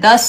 10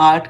8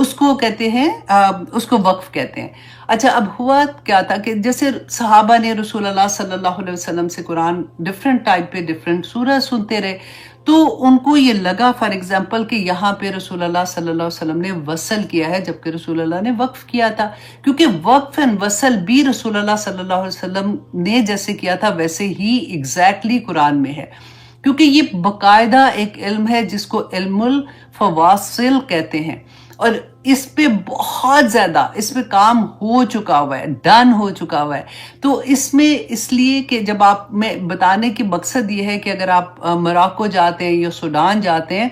اس کو کہتے ہیں اس کو وقف کہتے ہیں. اچھا اب ہوا کیا تھا کہ جیسے صحابہ نے رسول اللہ صلی اللہ علیہ وسلم سے قرآن ڈفرینٹ ٹائپ پہ ڈفرینٹ سورہ سنتے رہے، تو ان کو یہ لگا فار ایگزامپل کہ یہاں پہ رسول اللہ صلی اللہ علیہ وسلم نے وصل کیا ہے جبکہ رسول اللہ نے وقف کیا تھا، کیونکہ وقف اینڈ وصل بھی رسول اللہ صلی اللہ علیہ وسلم نے جیسے کیا تھا ویسے ہی ایگزیکٹلی قرآن میں ہے، کیونکہ یہ باقاعدہ ایک علم ہے جس کو علم الفواصل کہتے ہیں، اور اس پہ بہت زیادہ اس پہ کام ہو چکا ہوا ہے، ڈن ہو چکا ہوا ہے. تو اس میں اس لیے کہ جب آپ میں بتانے کی مقصد یہ ہے کہ اگر آپ موراکو جاتے ہیں یا سوڈان جاتے ہیں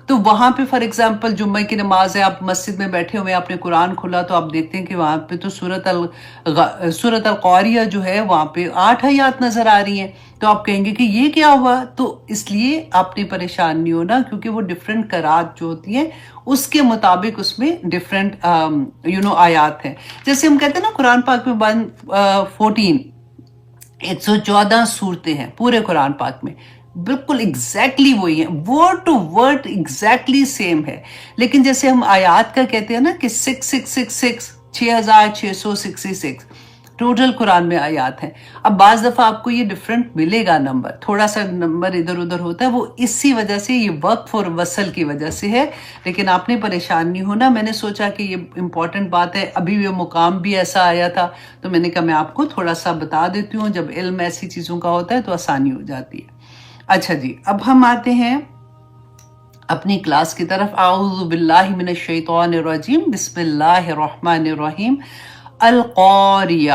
تو وہاں پہ فار ایگزامپل جمعہ کی نماز ہے، آپ مسجد میں بیٹھے ہوئے آپ نے قرآن کھلا تو آپ دیکھتے ہیں کہ وہاں پہ تو سورۃ القاریہ جو ہے وہاں پہ 8 آیات نظر آ رہی ہیں، تو آپ کہیں گے کہ یہ کیا ہوا؟ تو اس لیے آپ نے پریشان نہیں ہونا، کیونکہ وہ ڈفرینٹ قرات جو ہوتی ہیں اس کے مطابق اس میں ڈفرینٹ آیات ہیں. جیسے ہم کہتے ہیں نا قرآن پاک میں 114 صورتیں ہیں پورے قرآن پاک میں، بالکل ایگزیکٹلی وہی ہیں، word to word exactly same ہے. لیکن جیسے ہم آیات کا کہتے ہیں نا کہ 6666 6666 ٹوٹل قرآن میں آیات ہیں. اب بعض دفعہ آپ کو یہ ڈفرینٹ ملے گا نمبر، تھوڑا سا نمبر ادھر ادھر ہوتا ہے، وہ اسی وجہ سے یہ وقف اور وصل کی وجہ سے ہے. لیکن آپ نے پریشان نہیں ہونا، میں نے سوچا کہ یہ امپورٹنٹ بات ہے، ابھی یہ مقام بھی ایسا آیا تھا تو میں نے کہا میں آپ کو تھوڑا سا بتا دیتی ہوں، جب علم ایسی چیزوں کا ہوتا ہے تو آسانی ہو جاتی ہے. اچھا جی، اب ہم آتے ہیں اپنی کلاس کی طرف. اعوذ باللہ من الشیطان الرجیم، بسم اللہ الرحمن الرحیم. القاریہ،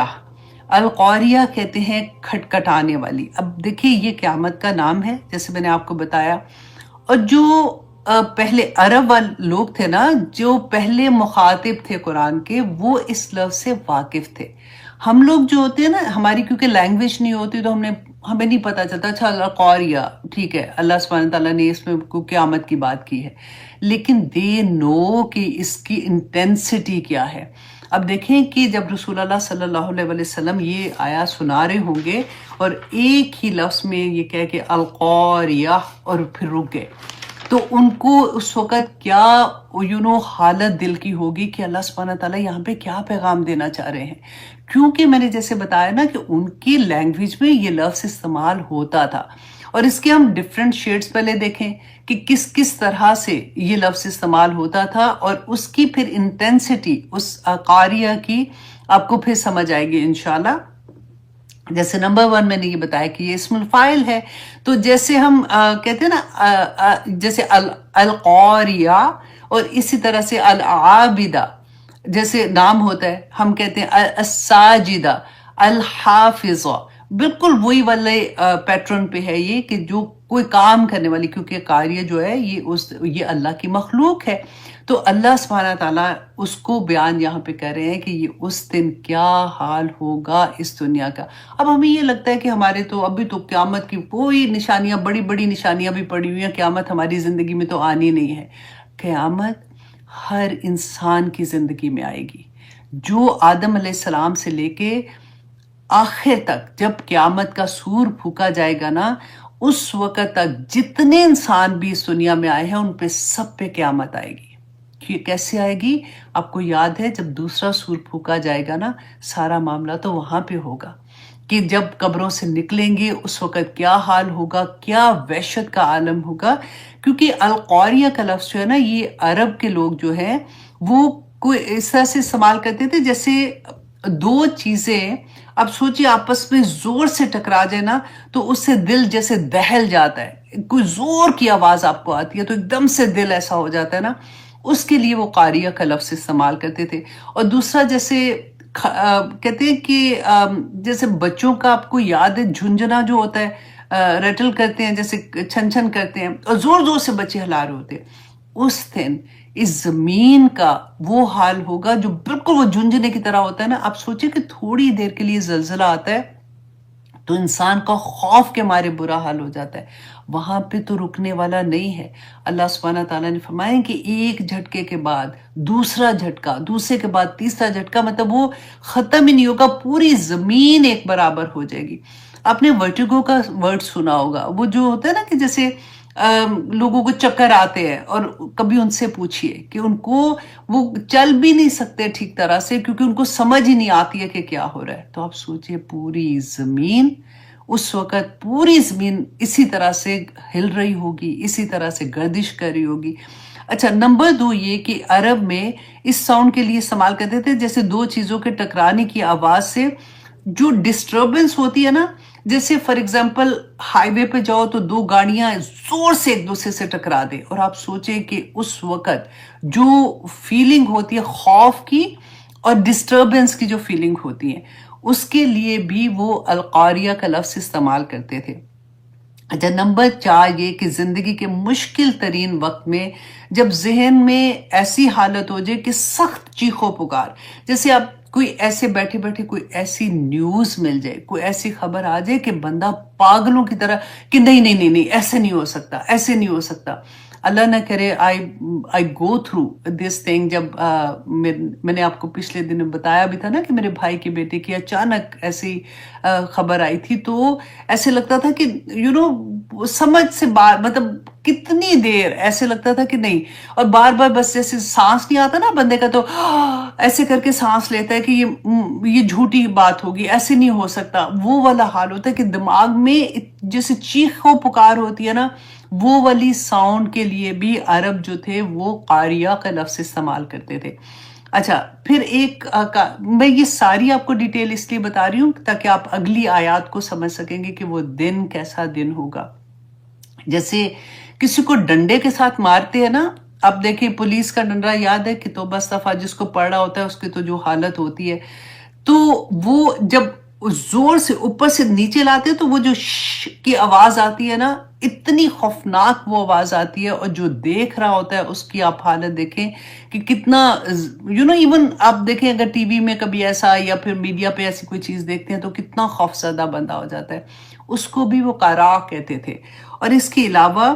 القاریہ کہتے ہیں کھٹکھٹانے والی. اب دیکھیے یہ قیامت کا نام ہے جیسے میں نے آپ کو بتایا، اور جو پہلے عرب والے لوگ تھے نا، جو پہلے مخاطب تھے قرآن کے، وہ اس لفظ سے واقف تھے. ہم لوگ جو ہوتے ہیں نا، ہماری کیونکہ لینگویج نہیں ہوتی تو ہمیں نہیں پتا چلتا. اچھا القاریہ ٹھیک ہے، اللہ سبحانہ تعالیٰ نے اس میں قیامت کی بات کی ہے، لیکن دے نو کہ اس کی انٹینسٹی کیا ہے. اب دیکھیں کہ جب رسول اللہ صلی اللہ علیہ وسلم یہ آیا سنا رہے ہوں گے اور ایک ہی لفظ میں یہ کہہ کہ القاریہ اور پھر رک گئے، تو ان کو اس وقت کیا حالت دل کی ہوگی کہ اللہ سبحانہ تعالیٰ یہاں پہ کیا پیغام دینا چاہ رہے ہیں. کیونکہ میں نے جیسے بتایا نا کہ ان کی لینگویج میں یہ لفظ استعمال ہوتا تھا، اور اس کے ہم ڈفرینٹ شیڈز پہلے دیکھیں کہ کس کس طرح سے یہ لفظ استعمال ہوتا تھا، اور اس کی پھر انٹینسٹی اس قاریہ کی آپ کو پھر سمجھ آئے گی انشاءاللہ. جیسے نمبر 1 میں نے یہ بتایا کہ یہ اسم الفاعل ہے، تو جیسے ہم کہتے ہیں نا جیسے القاریہ، اور اسی طرح سے العابدہ جیسے نام ہوتا ہے، ہم کہتے ہیں الساجدہ، الحافظہ، بالکل وہی والے پیٹرن پہ ہے یہ کہ جو کوئی کام کرنے والی، کیونکہ قاریہ جو ہے یہ اللہ کی مخلوق ہے. تو اللہ سبحانہ تعالیٰ اس کو بیان یہاں پہ کر رہے ہیں کہ یہ اس دن کیا حال ہوگا اس دنیا کا. اب ہمیں یہ لگتا ہے کہ ہمارے تو ابھی تو قیامت کی کوئی نشانیاں، بڑی بڑی نشانیاں بھی پڑی ہوئی ہیں، قیامت ہماری زندگی میں تو آنی نہیں ہے. قیامت ہر انسان کی زندگی میں آئے گی. جو آدم علیہ السلام سے لے کے آخر تک جب قیامت کا سور پھونکا جائے گا نا، اس وقت تک جتنے انسان بھی اس دنیا میں آئے ہیں ان پہ سب پہ قیامت آئے گی. کیسے آئے گی؟ آپ کو یاد ہے جب دوسرا سور پھونکا جائے گا نا، سارا معاملہ تو وہاں پہ ہوگا کہ جب قبروں سے نکلیں گے اس وقت کیا حال ہوگا، کیا وحشت کا عالم ہوگا. کیونکہ القاریہ کا لفظ جو ہے نا، یہ عرب کے لوگ جو ہیں وہ کوئی اس طرح سے استعمال کرتے تھے جیسے دو چیزیں اب سوچیے آپس میں زور سے ٹکرا جائے نا تو اس سے دل جیسے دہل جاتا ہے، کوئی زور کی آواز آپ کو آتی ہے تو ایک دم سے دل ایسا ہو جاتا ہے نا، اس کے لیے وہ قاریہ کا لفظ استعمال کرتے تھے. اور دوسرا جیسے کہتے ہیں کہ جیسے بچوں کا آپ کو یاد ہے جھنجھنا جو ہوتا ہے، ریٹل کرتے ہیں جیسے چھن چھن کرتے ہیں اور زور زور سے بچے ہلا رہے ہوتے ہیں، اس دن اس زمین کا وہ حال ہوگا جو بالکل وہ جھنجھنے کی طرح ہوتا ہے نا. آپ سوچیں کہ تھوڑی دیر کے لیے زلزلہ آتا ہے تو انسان کا خوف کے مارے برا حال ہو جاتا ہے. وہاں پہ تو رکنے والا نہیں ہے. اللہ سبحانہ تعالیٰ نے فرمایا کہ ایک جھٹکے کے بعد دوسرا جھٹکا، دوسرے کے بعد تیسرا جھٹکا، مطلب وہ ختم ہی نہیں ہوگا، پوری زمین ایک برابر ہو جائے گی. آپ نے ورٹیگو کا ورڈ سنا ہوگا، وہ جو ہوتا ہے نا کہ جیسے لوگوں کو چکر آتے ہیں، اور کبھی ان سے پوچھئے کہ ان کو وہ چل بھی نہیں سکتے ٹھیک طرح سے، کیونکہ ان کو سمجھ ہی نہیں آتی ہے کہ کیا ہو رہا ہے. تو آپ سوچئے پوری زمین، اس وقت پوری زمین اسی طرح سے ہل رہی ہوگی، اسی طرح سے گردش کر رہی ہوگی. اچھا، نمبر 2 یہ کہ عرب میں اس ساؤنڈ کے لیے استعمال کرتے تھے جیسے دو چیزوں کے ٹکرانے کی آواز سے جو ڈسٹربنس ہوتی ہے نا، جیسے فار ایگزامپل ہائی وے پہ جاؤ تو دو گاڑیاں زور سے ایک دوسرے سے ٹکرا دے، اور آپ سوچیں کہ اس وقت جو فیلنگ ہوتی ہے خوف کی اور ڈسٹربنس کی جو فیلنگ ہوتی ہے، اس کے لیے بھی وہ القاریہ کا لفظ استعمال کرتے تھے. اچھا، نمبر 4 یہ کہ زندگی کے مشکل ترین وقت میں جب ذہن میں ایسی حالت ہو جائے کہ سخت چیخو پکار، جیسے آپ کوئی ایسے بیٹھے بیٹھے کوئی ایسی نیوز مل جائے، کوئی ایسی خبر آ جائے کہ بندہ پاگلوں کی طرح کہ نہیں نہیں نہیں نہیں، ایسے نہیں ہو سکتا، ایسے نہیں ہو سکتا. اللہ نہ کرے آئی گو تھرو دس تھنگ. جب میں نے آپ کو پچھلے دن بتایا بھی تھا نا کہ میرے بھائی کے بیٹے کی اچانک ایسی خبر آئی تھی، تو ایسے لگتا تھا کہ سمجھ سے باہر، مطلب کتنی دیر ایسے لگتا تھا کہ نہیں، اور بار بار بس جیسے سانس نہیں آتا نا بندے کا، تو ایسے کر کے سانس لیتا ہے کہ یہ جھوٹی بات ہوگی، ایسے نہیں ہو سکتا. وہ والا حال ہوتا ہے کہ دماغ میں جیسے چیخ و پکار ہوتی ہے نا، وہ والی ساؤنڈ کے لیے بھی عرب جو تھے وہ قاریہ کا لفظ استعمال کرتے تھے. اچھا، پھر میں یہ ساری آپ کو ڈیٹیل اس لیے بتا رہی ہوں تاکہ آپ اگلی آیات کو سمجھ سکیں گے کہ وہ دن کیسا دن ہوگا. جیسے کسی کو ڈنڈے کے ساتھ مارتے ہیں نا، اب دیکھیں پولیس کا ڈنڈا یاد ہے کہ توبہ استغفار جس کو پڑھ رہا ہوتا ہے اس کی تو جو حالت ہوتی ہے، تو وہ جب زور سے اوپر سے نیچے لاتے ہیں تو وہ جو کی آواز آتی ہے نا، اتنی خوفناک وہ آواز آتی ہے، اور جو دیکھ رہا ہوتا ہے اس کی آپ حالت دیکھیں کہ کتنا ایون آپ دیکھیں اگر ٹی وی میں کبھی ایسا یا پھر میڈیا پہ ایسی کوئی چیز دیکھتے ہیں تو کتنا خوفزدہ بندہ ہو جاتا ہے. اس کو بھی وہ قارا کہتے تھے. اور اس کے علاوہ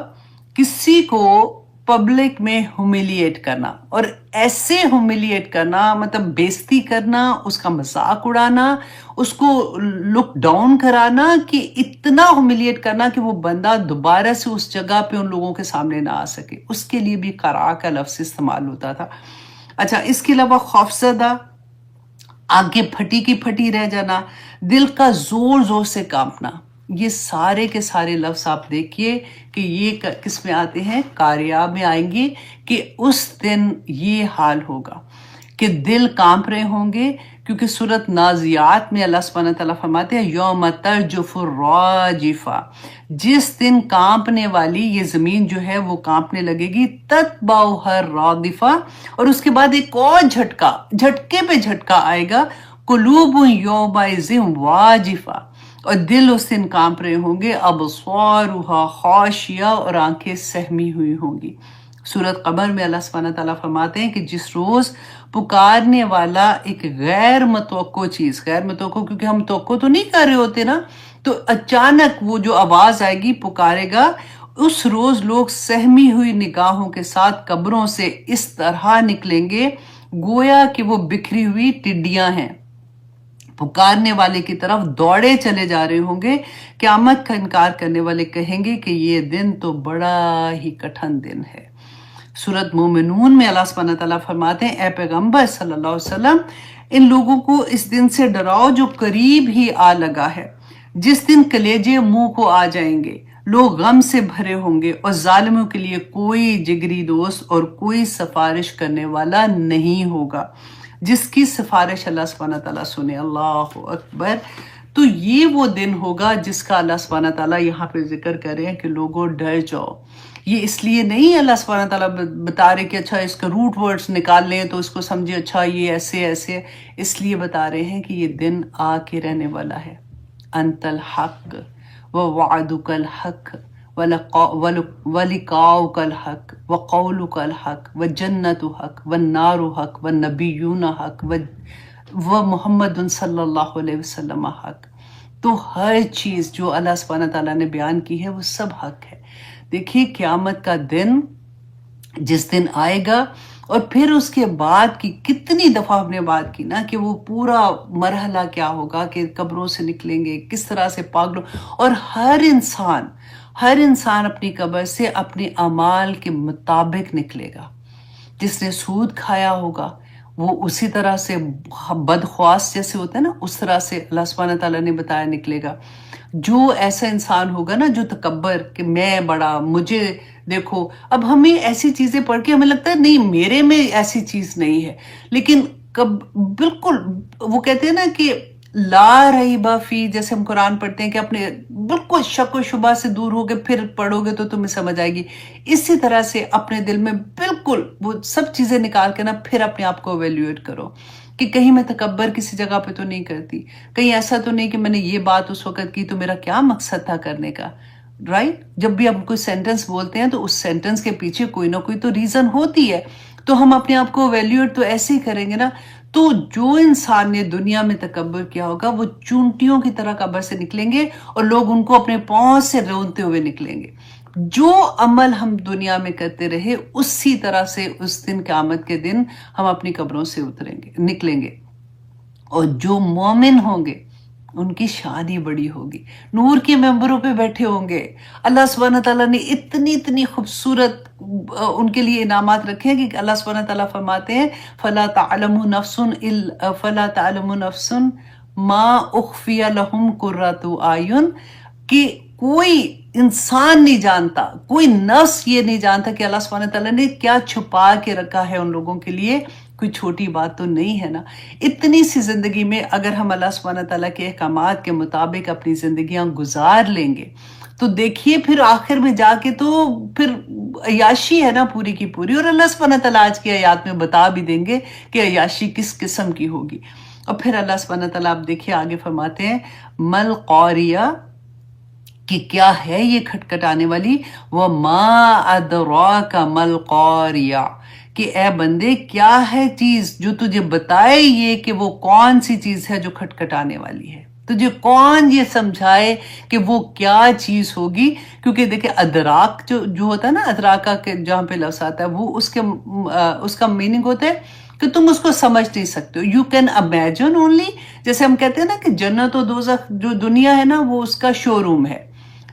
کسی کو پبلک میں ہیومیلیٹ کرنا، اور ایسے ہیومیلیٹ کرنا مطلب بےزتی کرنا، اس کا مذاق اڑانا، اس کو لک ڈاؤن کرانا، کہ اتنا ہیومیلیٹ کرنا کہ وہ بندہ دوبارہ سے اس جگہ پہ ان لوگوں کے سامنے نہ آ سکے، اس کے لیے بھی قرا کا لفظ استعمال ہوتا تھا. اچھا، اس کے علاوہ خوفزدہ، آنکھیں پھٹی کی پھٹی رہ جانا، دل کا زور زور سے کانپنا، یہ سارے کے سارے لفظ آپ دیکھیے کہ یہ کس میں آتے ہیں، قاریہ میں آئیں گے. کہ اس دن یہ حال ہوگا کہ دل کانپ رہے ہوں گے، کیونکہ سورۃ نازیات میں اللہ سبحانہ تعالیٰ فرماتے ہیں یوم ترجف الراجفہ، جس دن کانپنے والی یہ زمین جو ہے وہ کانپنے لگے گی، تتبعها الرادفہ، اور اس کے بعد ایک اور جھٹکے پہ جھٹکا آئے گا، قلوب یومئذ واجفہ، اور دل اس دن کانپ رہے ہوں گے، ابصارها خاشیہ، اور آنکھیں سہمی ہوئی ہوں گی. سورۃ قمر میں اللہ سبحانہ تعالیٰ فرماتے ہیں کہ جس روز پکارنے والا ایک غیر متوقع چیز، غیر متوقع کیونکہ ہم توقع تو نہیں کر رہے ہوتے نا، تو اچانک وہ جو آواز آئے گی پکارے گا، اس روز لوگ سہمی ہوئی نگاہوں کے ساتھ قبروں سے اس طرح نکلیں گے گویا کہ وہ بکھری ہوئی ٹڈیاں ہیں، پکارنے والے کی طرف دوڑے چلے جا رہے ہوں گے. قیامت کا انکار کرنے والے کہیں گے کہ یہ دن تو بڑا ہی کٹھن دن ہے. سورۃ مومنون میں اللہ سبحانہ تعالیٰ فرماتے ہیں اے پیغمبر صلی اللہ علیہ وسلم، ان لوگوں کو اس دن سے ڈراؤ جو قریب ہی آ لگا ہے، جس دن کلیجے منہ کو آ جائیں گے، لوگ غم سے بھرے ہوں گے، اور ظالموں کے لیے کوئی جگری دوست اور کوئی سفارش کرنے والا نہیں ہوگا جس کی سفارش اللہ سبحانہ تعالیٰ سنے. اللہ اکبر. تو یہ وہ دن ہوگا جس کا اللہ سبحانہ تعالیٰ یہاں پہ ذکر کر رہے ہیں کہ لوگوں ڈر جاؤ. یہ اس لیے نہیں اللہ سبحانہ تعالیٰ بتا رہے کہ اچھا اس کا روٹ ورڈز نکال لیں تو اس کو سمجھے اچھا یہ ایسے ایسے، اس لیے بتا رہے ہیں کہ یہ دن آ کے رہنے والا ہے. انت الحق ووعدک الحق ولقاؤک الحق وقولک الحق وجنت حق والنار حق والنبیون حق ومحمد صلی اللہ علیہ وسلم حق. تو ہر چیز جو اللہ سبحانہ تعالیٰ نے بیان کی ہے وہ سب حق ہے. دیکھیے قیامت کا دن جس دن آئے گا، اور پھر اس کے بعد کی کتنی دفعہ ہم نے بات کی نا کہ وہ پورا مرحلہ کیا ہوگا کہ قبروں سے نکلیں گے کس طرح سے پاگلوں، اور ہر انسان ہر انسان اپنی قبر سے اپنے اعمال کے مطابق نکلے گا. جس نے سود کھایا ہوگا وہ اسی طرح سے بدخواست جیسے ہوتا ہے نا اس طرح سے اللہ سبحانہ تعالیٰ نے بتایا نکلے گا. جو ایسا انسان ہوگا نا جو تکبر کہ میں بڑا مجھے دیکھو، اب ہمیں ایسی چیزیں پڑھ کے ہمیں لگتا ہے نہیں میرے میں ایسی چیز نہیں ہے، لیکن بالکل وہ کہتے ہیں نا کہ لا ریب فی، جیسے ہم قرآن پڑھتے ہیں کہ اپنے بالکل شک و شبہ سے دور ہو کے پھر پڑھو گے تو تمہیں سمجھ آئے گی. اسی طرح سے اپنے دل میں بالکل وہ سب چیزیں نکال کے نا پھر اپنے آپ کو ایویلیویٹ کرو کہ کہیں میں تکبر کسی جگہ پہ تو نہیں کرتی، کہیں ایسا تو نہیں کہ میں نے یہ بات اس وقت کی تو میرا کیا مقصد تھا کرنے کا. رائٹ، جب بھی ہم کوئی سینٹنس بولتے ہیں تو اس سینٹنس کے پیچھے کوئی نہ کوئی تو ریزن ہوتی ہے، تو ہم اپنے آپ کو ایویلیویٹ تو ایسے ہی کریں گے نا. تو جو انسان نے دنیا میں تکبر کیا ہوگا وہ چونٹیوں کی طرح قبر سے نکلیں گے اور لوگ ان کو اپنے پاؤں سے رونتے ہوئے نکلیں گے. جو عمل ہم دنیا میں کرتے رہے اسی طرح سے اس دن قیامت کے دن ہم اپنی قبروں سے نکلیں گے. اور جو مومن ہوں گے ان کی شان ہی بڑی ہوگی، نور کے ممبروں پہ بیٹھے ہوں گے. اللہ سبحانہ تعالیٰ نے اتنی خوبصورت ان کے لیے انعامات رکھے ہیں کہ اللہ سبحانہ تعالیٰ فرماتے ہیں فلا تعلم نفس ما اخفی لهم قرۃ اعین، کہ کوئی انسان نہیں جانتا، کوئی نفس یہ نہیں جانتا کہ اللہ سبحانہ تعالیٰ نے کیا چھپا کے رکھا ہے ان لوگوں کے لیے. کوئی چھوٹی بات تو نہیں ہے نا. اتنی سی زندگی میں اگر ہم اللہ سبحانہ تعالیٰ کے احکامات کے مطابق اپنی زندگیاں گزار لیں گے تو دیکھیے پھر آخر میں جا کے تو پھر عیاشی ہے نا پوری کی پوری. اور اللہ سبحانہ تعالیٰ آج کی آیات میں بتا بھی دیں گے کہ عیاشی کس قسم کی ہوگی. اور پھر اللہ سبحانہ تعالیٰ آپ دیکھیے آگے فرماتے ہیں مل قاریہ، کہ کیا ہے یہ کھٹکھٹانے والی، وَمَا أَدْرَاكَ مَا الْقَارِعَةُ، کہ اے بندے کیا ہے چیز جو تجھے بتائے یہ کہ وہ کون سی چیز ہے جو کھٹکھٹانے والی ہے. تجھے کون یہ سمجھائے کہ وہ کیا چیز ہوگی. کیونکہ دیکھیں ادراک جو ہوتا ہے نا، ادراکہ کے جہاں پہ لفظ آتا ہے وہ اس کا میننگ ہوتا ہے کہ تم اس کو سمجھ نہیں سکتے ہو. You can imagine only. جیسے ہم کہتے ہیں نا کہ جنت و دوزخ جو دنیا ہے نا وہ اس کا شو روم ہے.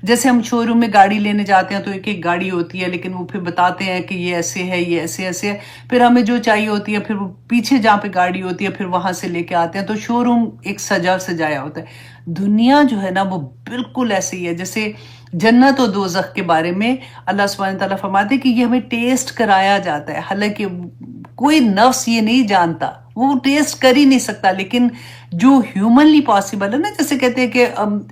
جیسے ہم شو روم میں گاڑی لینے جاتے ہیں تو ایک گاڑی ہوتی ہے، لیکن وہ پھر بتاتے ہیں کہ یہ ایسے ہے، یہ ایسے ہے. پھر ہمیں جو چاہیے ہوتی ہے پھر وہ پیچھے جہاں پہ گاڑی ہوتی ہے پھر وہاں سے لے کے آتے ہیں. تو شو روم ایک سجایا ہوتا ہے. دنیا جو ہے نا وہ بالکل ایسے ہی ہے. جیسے جنت و دوزخ کے بارے میں اللہ سبحانہ تعالیٰ فرماتے ہیں کہ یہ ہمیں ٹیسٹ کرایا جاتا ہے، حالانکہ کوئی نفس یہ نہیں جانتا، وہ ٹیسٹ کر ہی نہیں سکتا. لیکن جو ہیومنلی پاسبل ہے نا، جیسے کہتے ہیں کہ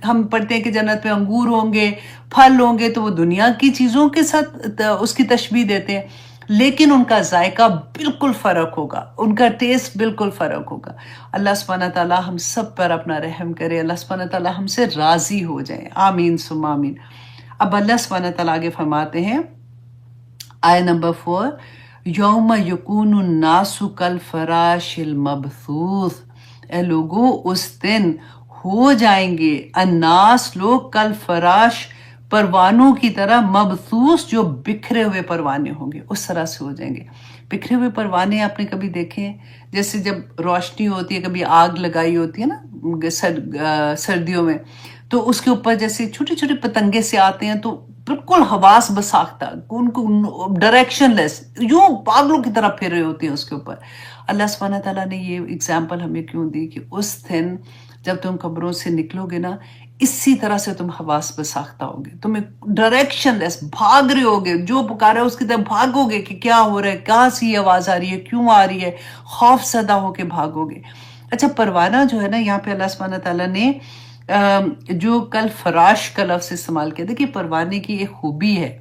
ہم پڑھتے ہیں کہ جنت میں انگور ہوں گے، پھل ہوں گے، تو وہ دنیا کی چیزوں کے ساتھ اس کی تشبیہ دیتے ہیں، لیکن ان کا ذائقہ بالکل فرق ہوگا، ان کا ٹیسٹ بالکل فرق ہوگا. اللہ سبحانہ تعالیٰ ہم سب پر اپنا رحم کرے، اللہ سبحانہ تعالیٰ ہم سے راضی ہو جائیں. آمین ثم آمین. اب اللہ سبحانہ تعالیٰ آگے فرماتے ہیں آیت نمبر 4، یوم یکون الناس کالفراش المبثوث، اے لوگو اس دن ہو جائیں گے الناس لوگ کالفراش پروانوں کی طرح، مبثوث جو بکھرے ہوئے پروانے ہوں گے اس طرح سے ہو جائیں گے. بکھرے ہوئے پروانے آپ نے کبھی دیکھے ہیں؟ جیسے جب روشنی ہوتی ہے، کبھی آگ لگائی ہوتی ہے نا سردیوں میں، تو اس کے اوپر جیسے چھوٹے چھوٹے پتنگے سے آتے ہیں تو بالکل حواس بساختہ، ان کو ڈائریکشن لیس یوں پاگلوں کی طرح پھر رہے ہوتے ہیں اس کے اوپر. اللہ سبحانہ تعالیٰ نے یہ اگزامپل ہمیں کیوں دی کہ اس دن جب تم قبروں سے نکلو گے نا اسی طرح سے تم حواس بساختہ ہوگے، تمہیں ڈائریکشن لیس بھاگ رہے ہوگے، جو پکارا ہے اس کی طرف بھاگو گے کہ کیا ہو رہا ہے، کہاں سے یہ آواز آ رہی ہے، کیوں آ رہی ہے، خوف زدہ ہو کے بھاگو گے. اچھا پروانہ جو ہے نا، یہاں پہ اللہ سبحانہ تعالیٰ نے جو کل فراش کا لفظ استعمال کیا، دیکھیے پروانے کی ایک خوبی ہے،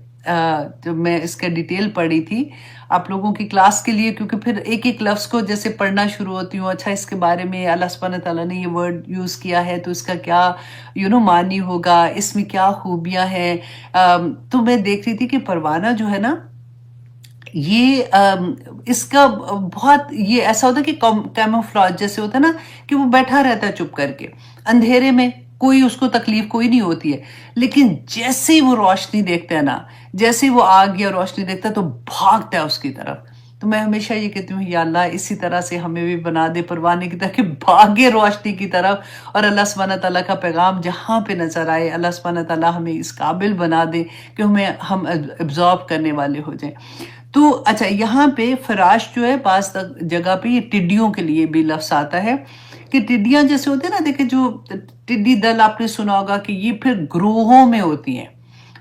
جب میں اس کا ڈیٹیل پڑھی تھی آپ لوگوں کی کلاس کے لیے، کیونکہ پھر ایک ایک لفظ کو جیسے پڑھنا شروع ہوتی ہوں، اچھا اس کے بارے میں اللہ سبحانہ تعالیٰ نے یہ ورڈ یوز کیا ہے تو اس کا کیا معنی ہوگا، اس میں کیا خوبیاں ہیں. تو میں دیکھ رہی تھی کہ پروانہ جو ہے نا یہ اس کا بہت یہ ایسا ہوتا ہے کہ کیموفلاج جیسے ہوتا ہے نا کہ وہ بیٹھا رہتا ہے چپ کر کے اندھیرے میں، کوئی اس کو تکلیف کوئی نہیں ہوتی ہے، لیکن جیسے ہی وہ روشنی دیکھتا ہے نا، جیسے ہی وہ آگ یا روشنی دیکھتا ہے تو بھاگتا ہے اس کی طرف. تو میں ہمیشہ یہ کہتی ہوں یا اللہ اسی طرح سے ہمیں بھی بنا دے پروانے کی طرح کہ بھاگے روشنی کی طرف، اور اللہ سبحانہ تعالیٰ کا پیغام جہاں پہ نظر آئے اللہ سبحانہ تعالیٰ ہمیں اس قابل بنا دے کہ ہم ابزارب کرنے والے ہو جائیں۔ تو اچھا یہاں پہ فراش جو ہے بعض جگہ پہ یہ ٹڈیوں کے لیے بھی لفظ آتا ہے کہ ٹڈیاں جیسے ہوتے ہیں نا، دیکھیں جو ٹڈی دل آپ نے سنا ہوگا کہ یہ پھر گروہوں میں ہوتی ہیں،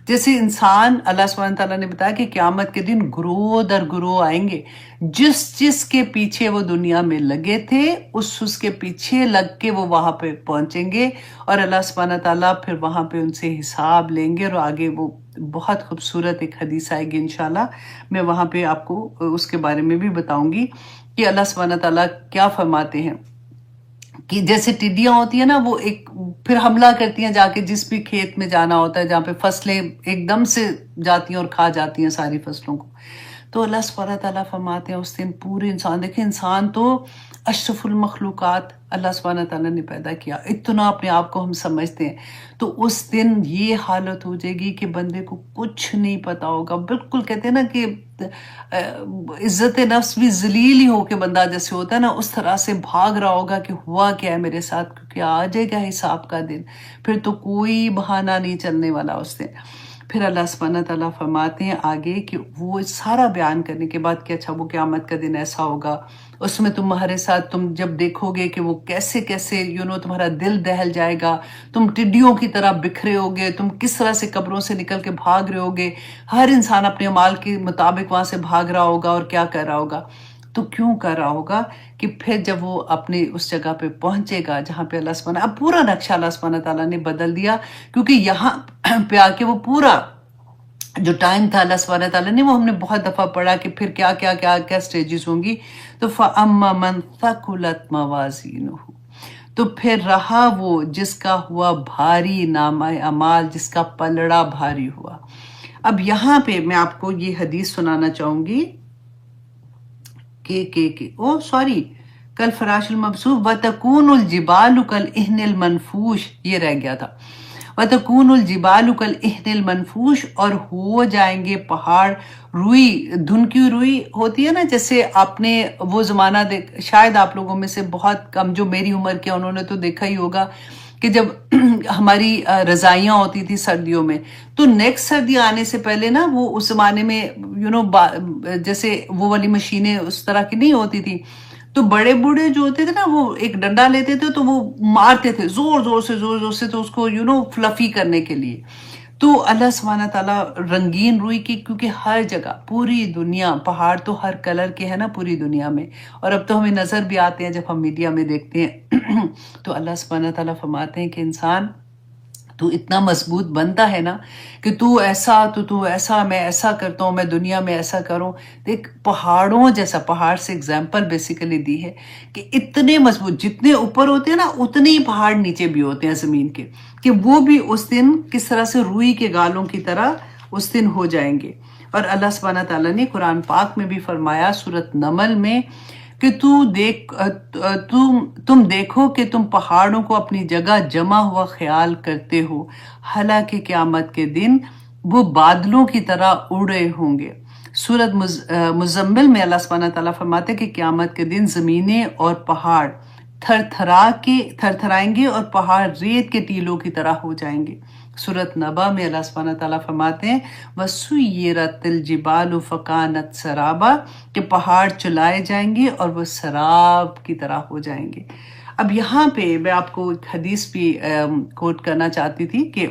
جیسے انسان اللہ سبحانہ تعالیٰ نے بتایا کہ قیامت کے دن گروہ در گروہ آئیں گے، جس کے پیچھے وہ دنیا میں لگے تھے اس کے پیچھے لگ کے وہ وہاں پہ پہنچیں گے، اور اللہ سبحانہ تعالیٰ پھر وہاں پہ ان سے حساب لیں گے، اور آگے وہ بہت خوبصورت ایک حدیث آئے گی انشاءاللہ، میں وہاں پہ آپ کو اس کے بارے میں بھی بتاؤں گی کہ اللہ سبحانہ تعالیٰ کیا فرماتے ہیں کہ جیسے ٹڈیاں ہوتی ہیں نا، وہ ایک پھر حملہ کرتی ہیں جا کے جس بھی کھیت میں جانا ہوتا ہے جہاں پہ فصلیں ایک دم سے جاتی ہیں اور کھا جاتی ہیں ساری فصلوں کو۔ تو اللہ سبحانہ تعالیٰ فرماتے ہیں اس دن پورے انسان، دیکھیں انسان تو اشرف المخلوقات اللہ سبحانہ تعالیٰ نے پیدا کیا، اتنا اپنے آپ کو ہم سمجھتے ہیں، تو اس دن یہ حالت ہو جائے گی کہ بندے کو کچھ نہیں پتا ہوگا، بالکل کہتے ہیں نا کہ عزت نفس بھی ذلیل ہی ہو کے بندہ جیسے ہوتا ہے نا اس طرح سے بھاگ رہا ہوگا کہ ہوا کیا ہے میرے ساتھ، کیونکہ آ جائے گا حساب کا دن، پھر تو کوئی بہانہ نہیں چلنے والا اس دن۔ پھر اللہ سبحانہ تعالیٰ فرماتے ہیں آگے کہ وہ سارا بیان کرنے کے بعد کہ اچھا وہ قیامت کا دن ایسا ہوگا، اس میں تمہارے ساتھ تم جب دیکھو گے کہ وہ کیسے کیسے تمہارا دل دہل جائے گا، تم ٹڈیوں کی طرح بکھرے ہوگے، تم کس طرح سے قبروں سے نکل کے بھاگ رہے ہوگے، ہر انسان اپنے اعمال کے مطابق وہاں سے بھاگ رہا ہوگا اور کیا کر رہا ہوگا۔ تو کیوں کر رہا ہوگا کہ پھر جب وہ اپنے اس جگہ پہ پہنچے گا جہاں پہ اللہ سبحانہ، اب پورا نقشہ اللہ سبحانہ تعالیٰ نے بدل دیا، کیونکہ یہاں پہ آ کے وہ پورا جو ٹائم تھا اللہ سبحانہ تعالیٰ نے وہ ہم نے بہت دفعہ پڑھا کہ پھر کیا کیا کیا کیا سٹیجز ہوں گی۔ تو فَأَمَّا مَنْ ثَقُلَتْ مَوَازِينُهُ، تو پھر رہا وہ جس کا ہوا بھاری نامہ اعمال، جس کا پلڑا بھاری ہوا۔ اب یہاں پہ میں آپ کو یہ حدیث سنانا چاہوں گی کل فراش المبثوث وَتَكُونُ الْجِبَالُ كَالْإِهْنِ الْمَنْفُوشِ، یہ رہ گیا تھا، وَتَكُونُ الْجِبَالُ كَالْإِهْنِ الْمَنْفُوشِ، اور ہو جائیں گے پہاڑ روئی، دھنکی روئی ہوتی ہے نا، جیسے آپ نے وہ زمانہ شاید آپ لوگوں میں سے بہت کم جو میری عمر کے انہوں نے تو دیکھا ہی ہوگا کہ جب ہماری رضائیاں ہوتی تھی سردیوں میں، تو نیکسٹ سردی آنے سے پہلے نا وہ اس زمانے میں جیسے وہ والی مشینیں اس طرح کی نہیں ہوتی تھی، تو بڑے بوڑھے جو ہوتے تھے نا وہ ایک ڈنڈا لیتے تھے تو وہ مارتے تھے زور زور سے تو اس کو فلفی کرنے کے لیے۔ تو اللہ سبحانہ تعالیٰ رنگین روئی کی، کیونکہ ہر جگہ پوری دنیا پہاڑ تو ہر کلر کے ہیں نا پوری دنیا میں، اور اب تو ہمیں نظر بھی آتے ہیں جب ہم میڈیا میں دیکھتے ہیں تو اللہ سبحانہ تعالیٰ فرماتے ہیں کہ انسان تو اتنا مضبوط بنتا ہے نا کہ تو ایسا میں ایسا کرتا ہوں، میں دنیا میں ایسا کروں۔ دیکھ پہاڑوں جیسا، پہاڑ سے اگزامپل بیسیکلی دی ہے کہ اتنے مضبوط جتنے اوپر ہوتے ہیں نا اتنے ہی پہاڑ نیچے بھی ہوتے ہیں زمین کے، کہ وہ بھی اس دن کس طرح سے روئی کے گالوں کی طرح اس دن ہو جائیں گے۔ اور اللہ سبحانہ تعالیٰ نے قرآن پاک میں بھی فرمایا سورۃ نمل میں کہ تم دیکھو کہ تم پہاڑوں کو اپنی جگہ جمع ہوا خیال کرتے ہو، حالانکہ قیامت کے دن وہ بادلوں کی طرح اڑے ہوں گے۔ سورۃ مزمل میں اللہ سبحانہ تعالیٰ فرماتے کہ قیامت کے دن زمینیں اور پہاڑ تھرتھرائیں گے اور پہاڑ ریت کے ٹیلوں کی طرح ہو جائیں گے۔ سورۃ نبا میں اللہ سبحانہ تعالیٰ فرماتے ہیں وَسُيِّرَتِ الْجِبَالُ فَكَانَتْ سَرَابًا، کہ پہاڑ چلائے جائیں گے اور وہ سراب کی طرح ہو جائیں گے۔ اب یہاں پہ میں آپ کو ایک حدیث بھی کوٹ کرنا چاہتی تھی کہ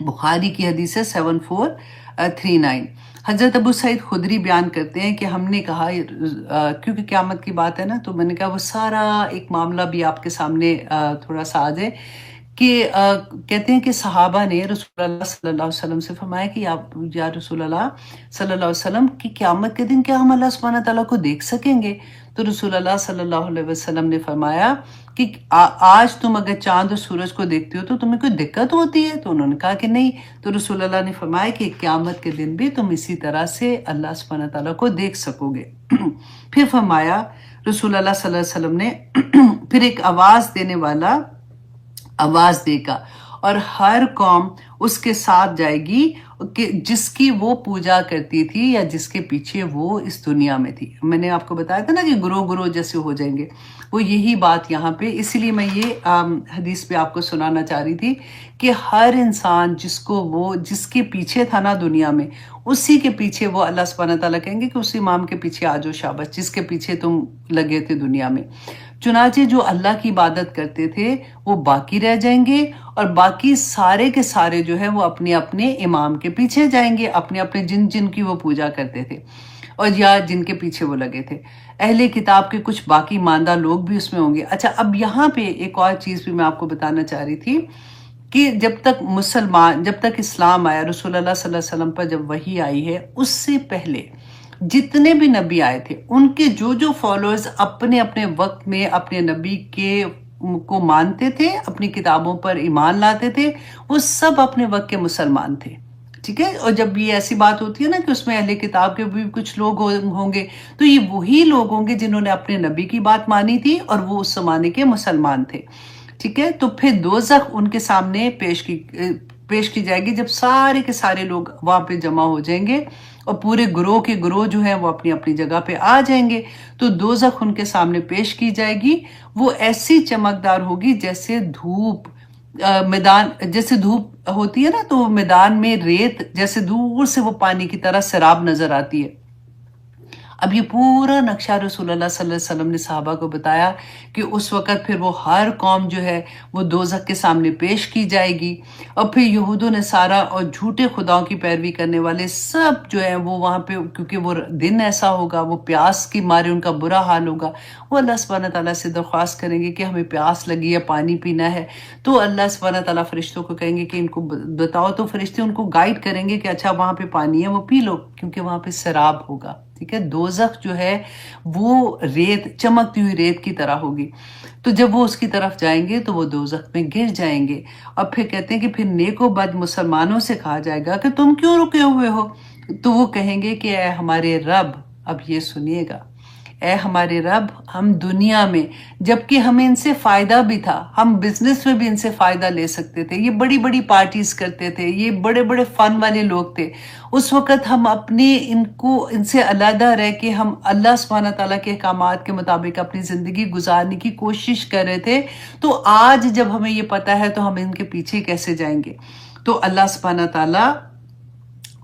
بخاری کی حدیث ہے 7439، حضرت ابو سعید خدری بیان کرتے ہیں کہ ہم نے کہا کیونکہ قیامت کی بات ہے نا، تو میں نے کہا وہ سارا ایک معاملہ بھی آپ کے سامنے تھوڑا سا آ جائے کہ کہتے ہیں کہ صحابہ نے رسول اللہ صلی اللہ علیہ وسلم سے فرمایا کہ یا رسول اللہ صلی اللہ علیہ وسلم کہ قیامت کے دن کیا ہم اللہ سبحانہ تعالیٰ کو دیکھ سکیں گے؟ تو رسول اللہ صلی اللہ علیہ وسلم نے فرمایا کہ آج تم اگر چاند اور سورج کو دیکھتے ہو تو تمہیں کوئی دقت ہوتی ہے؟ تو انہوں نے کہا کہ نہیں۔ تو رسول اللہ نے فرمایا کہ قیامت کے دن بھی تم اسی طرح سے اللہ سبحانہ تعالیٰ کو دیکھ سکو گے۔ پھر فرمایا رسول اللہ صلی اللہ علیہ وسلم نے پھر ایک آواز دینے والا آواز دے گا اور ہر قوم اس کے ساتھ جائے گی کہ جس کی وہ پوجا کرتی تھی یا جس کے پیچھے وہ اس دنیا میں تھی. میں نے آپ کو بتایا تھا نا کہ گروہ جیسے ہو جائیں گے، وہ یہی بات یہاں پہ، اسی لیے میں یہ حدیث پہ آپ کو سنانا چاہ رہی تھی کہ ہر انسان جس کے پیچھے تھا نا دنیا میں، اسی کے پیچھے وہ اللہ سبحانہ تعالیٰ کہیں گے کہ اس امام کے پیچھے آ جاؤ شاباش، جس کے پیچھے تم لگے تھے دنیا میں. چنانچہ جو اللہ کی عبادت کرتے تھے وہ باقی رہ جائیں گے، اور باقی سارے کے سارے جو ہے وہ اپنے اپنے امام کے پیچھے جائیں گے، اپنے اپنے جن کی وہ پوجا کرتے تھے اور یا جن کے پیچھے وہ لگے تھے. اہل کتاب کے کچھ باقی ماندہ لوگ بھی اس میں ہوں گے. اچھا، اب یہاں پہ ایک اور چیز بھی میں آپ کو بتانا چاہ رہی تھی کہ جب تک اسلام آیا، رسول اللہ صلی اللہ علیہ وسلم پر جب وحی آئی ہے، اس سے پہلے جتنے بھی نبی آئے تھے ان کے جو فالوورز اپنے اپنے وقت میں اپنے نبی کو مانتے تھے، اپنی کتابوں پر ایمان لاتے تھے، وہ سب اپنے وقت کے مسلمان تھے. ٹھیک ہے، اور جب یہ ایسی بات ہوتی ہے نا کہ اس میں اہل کتاب کے بھی کچھ لوگ ہوں گے، تو یہ وہی لوگ ہوں گے جنہوں نے اپنے نبی کی بات مانی تھی اور وہ اس زمانے کے مسلمان تھے. ٹھیک ہے، تو پھر دوزخ ان کے سامنے پیش کی جائے گی جب سارے کے سارے لوگ وہاں پہ جمع ہو جائیں گے اور پورے گروہ کے گروہ جو ہیں وہ اپنی اپنی جگہ پہ آ جائیں گے. تو دوزخ ان کے سامنے پیش کی جائے گی. وہ ایسی چمکدار ہوگی جیسے دھوپ ہوتی ہے نا، تو میدان میں ریت جیسے دور سے وہ پانی کی طرح سراب نظر آتی ہے. اب یہ پورا نقشہ رسول اللہ صلی اللہ علیہ وسلم نے صحابہ کو بتایا کہ اس وقت پھر وہ ہر قوم جو ہے وہ دوزخ کے سامنے پیش کی جائے گی، اور پھر یہود و نصارہ اور جھوٹے خداؤں کی پیروی کرنے والے سب جو ہیں وہ وہاں پہ، کیونکہ وہ دن ایسا ہوگا، وہ پیاس کی مارے ان کا برا حال ہوگا، وہ اللہ سبحانہ تعالیٰ سے درخواست کریں گے کہ ہمیں پیاس لگی ہے، پانی پینا ہے. تو اللہ سبحانہ تعالیٰ فرشتوں کو کہیں گے کہ ان کو بتاؤ، تو فرشتے ان کو گائیڈ کریں گے کہ اچھا وہاں پہ پانی ہے، وہ پی لو، کیونکہ وہاں پہ سراب ہوگا. ٹھیک ہے، دوزخ جو ہے وہ ریت، چمکتی ہوئی ریت کی طرح ہوگی. تو جب وہ اس کی طرف جائیں گے تو وہ دوزخ میں گر جائیں گے. اور پھر کہتے ہیں کہ پھر نیک و بد مسلمانوں سے کہا جائے گا کہ تم کیوں رکے ہوئے ہو؟ تو وہ کہیں گے کہ اے ہمارے رب، اب یہ سنیے گا، اے ہمارے رب، ہم دنیا میں جبکہ ہمیں ان سے فائدہ بھی تھا، ہم بزنس میں بھی ان سے فائدہ لے سکتے تھے، یہ بڑی بڑی پارٹیز کرتے تھے، یہ بڑے بڑے فن والے لوگ تھے، اس وقت ہم ان سے علیحدہ رہ کے ہم اللہ سبحانہ تعالیٰ کے احکامات کے مطابق اپنی زندگی گزارنے کی کوشش کر رہے تھے. تو آج جب ہمیں یہ پتہ ہے تو ہم ان کے پیچھے کیسے جائیں گے؟ تو اللہ سبحانہ تعالیٰ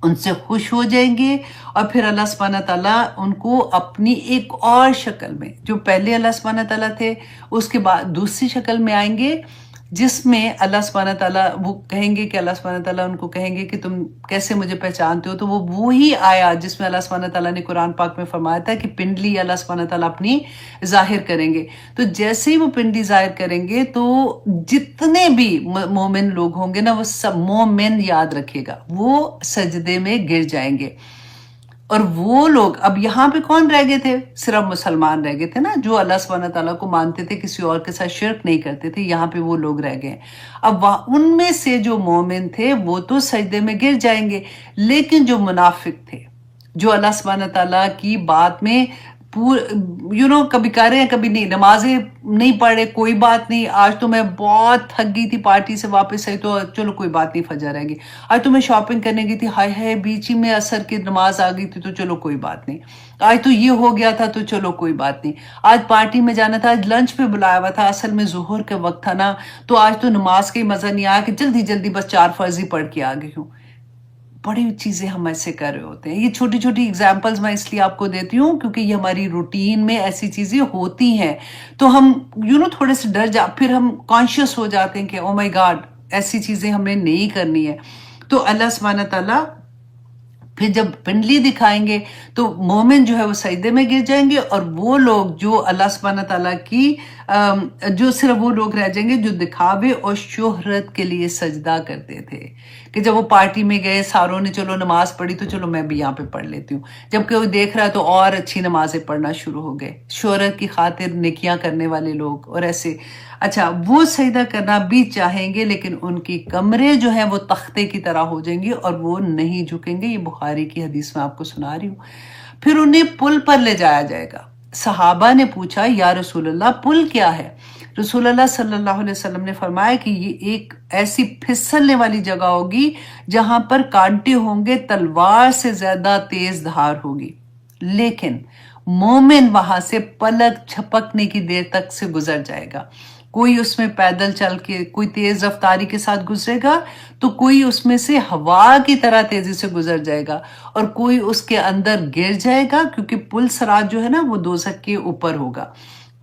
ان سے خوش ہو جائیں گے، اور پھر اللہ سبحانہ تعالیٰ ان کو اپنی ایک اور شکل میں، جو پہلے اللہ سبحانہ تعالیٰ تھے اس کے بعد دوسری شکل میں آئیں گے، جس میں اللہ سبحانہ تعالیٰ وہ کہیں گے کہ اللہ سبحانہ تعالیٰ ان کو کہیں گے کہ تم کیسے مجھے پہچانتے ہو؟ تو وہ وہی آیا جس میں اللہ سبحانہ تعالیٰ نے قرآن پاک میں فرمایا تھا کہ پنڈلی اللہ سبحانہ تعالیٰ اپنی ظاہر کریں گے. تو جیسے ہی وہ پنڈلی ظاہر کریں گے تو جتنے بھی مومن لوگ ہوں گے نا، وہ سب مومن یاد رکھے گا، وہ سجدے میں گر جائیں گے. اور وہ لوگ اب یہاں پہ کون رہ گئے تھے؟ صرف مسلمان رہ گئے تھے نا، جو اللہ سبحانہ تعالیٰ کو مانتے تھے، کسی اور کے ساتھ شرک نہیں کرتے تھے. یہاں پہ وہ لوگ رہ گئے. اب ان میں سے جو مومن تھے وہ تو سجدے میں گر جائیں گے، لیکن جو منافق تھے، جو اللہ سبحانہ تعالیٰ کی بات میں کبھی کر رہے ہیں کبھی نہیں، نمازیں نہیں پڑھ رہے، کوئی بات نہیں، آج تو میں بہت تھک گئی تھی، پارٹی سے واپس آئی تو چلو کوئی بات نہیں، فجر رہ گئی. آج تو میں شاپنگ کرنے گئی تھی، ہائے ہائے بیچ ہی میں عصر کی نماز آ گئی تھی تو چلو کوئی بات نہیں. آج تو یہ ہو گیا تھا تو چلو کوئی بات نہیں. آج پارٹی میں جانا تھا، آج لنچ پہ بلایا ہوا تھا، اصل میں ظہر کا وقت تھا نا، تو آج تو نماز کا ہی مزہ نہیں آیا کہ جلدی جلدی بس 4 فرض ہی پڑھ کے آ گئی ہوں. بڑی چیزیں ہم ایسے کر رہے ہوتے ہیں. یہ چھوٹی چھوٹی اگزامپلز میں اس لیے آپ کو دیتی ہوں کیونکہ یہ ہماری روٹین میں ایسی چیزیں ہوتی ہیں، تو ہم تھوڑے سے پھر ہم کانشیس ہو جاتے ہیں کہ او مائی گاڈ، ایسی چیزیں ہمیں نہیں کرنی ہے. تو اللہ سبحانہ تعالیٰ پھر جب پنڈلی دکھائیں گے تو مومن جو ہے وہ سجدے میں گر جائیں گے، اور وہ لوگ جو اللہ سبحانہ تعالیٰ کی جو صرف وہ لوگ رہ جائیں گے جو دکھاوے اور شہرت کے لیے سجدہ کرتے تھے، کہ جب وہ پارٹی میں گئے ساروں نے چلو نماز پڑھی تو چلو میں بھی یہاں پہ پڑھ لیتی ہوں، جب کہ وہ دیکھ رہا ہے تو اور اچھی نمازیں پڑھنا شروع ہو گئے، شہرت کی خاطر نیکیاں کرنے والے لوگ اور ایسے. اچھا، وہ سجدہ کرنا بھی چاہیں گے لیکن ان کی کمریں جو ہیں وہ تختے کی طرح ہو جائیں گی اور وہ نہیں جھکیں گے. یہ بخاری کی حدیث میں آپ کو سنا رہی ہوں. پھر انہیں پل پر لے جایا جائے گا. صحابہ نے پوچھا یا رسول اللہ پل کیا ہے؟ رسول اللہ صلی اللہ علیہ وسلم نے فرمایا کہ یہ ایک ایسی پھسلنے والی جگہ ہوگی جہاں پر کانٹے ہوں گے، تلوار سے زیادہ تیز دھار ہوگی، لیکن مومن وہاں سے پلک جھپکنے کی دیر تک سے گزر جائے گا۔ کوئی اس میں پیدل چل کے، کوئی تیز رفتاری کے ساتھ گزرے گا، تو کوئی اس میں سے ہوا کی طرح تیزی سے گزر جائے گا، اور کوئی اس کے اندر گر جائے گا، کیونکہ پل صراط جو ہے نا وہ دوزخ کے اوپر ہوگا،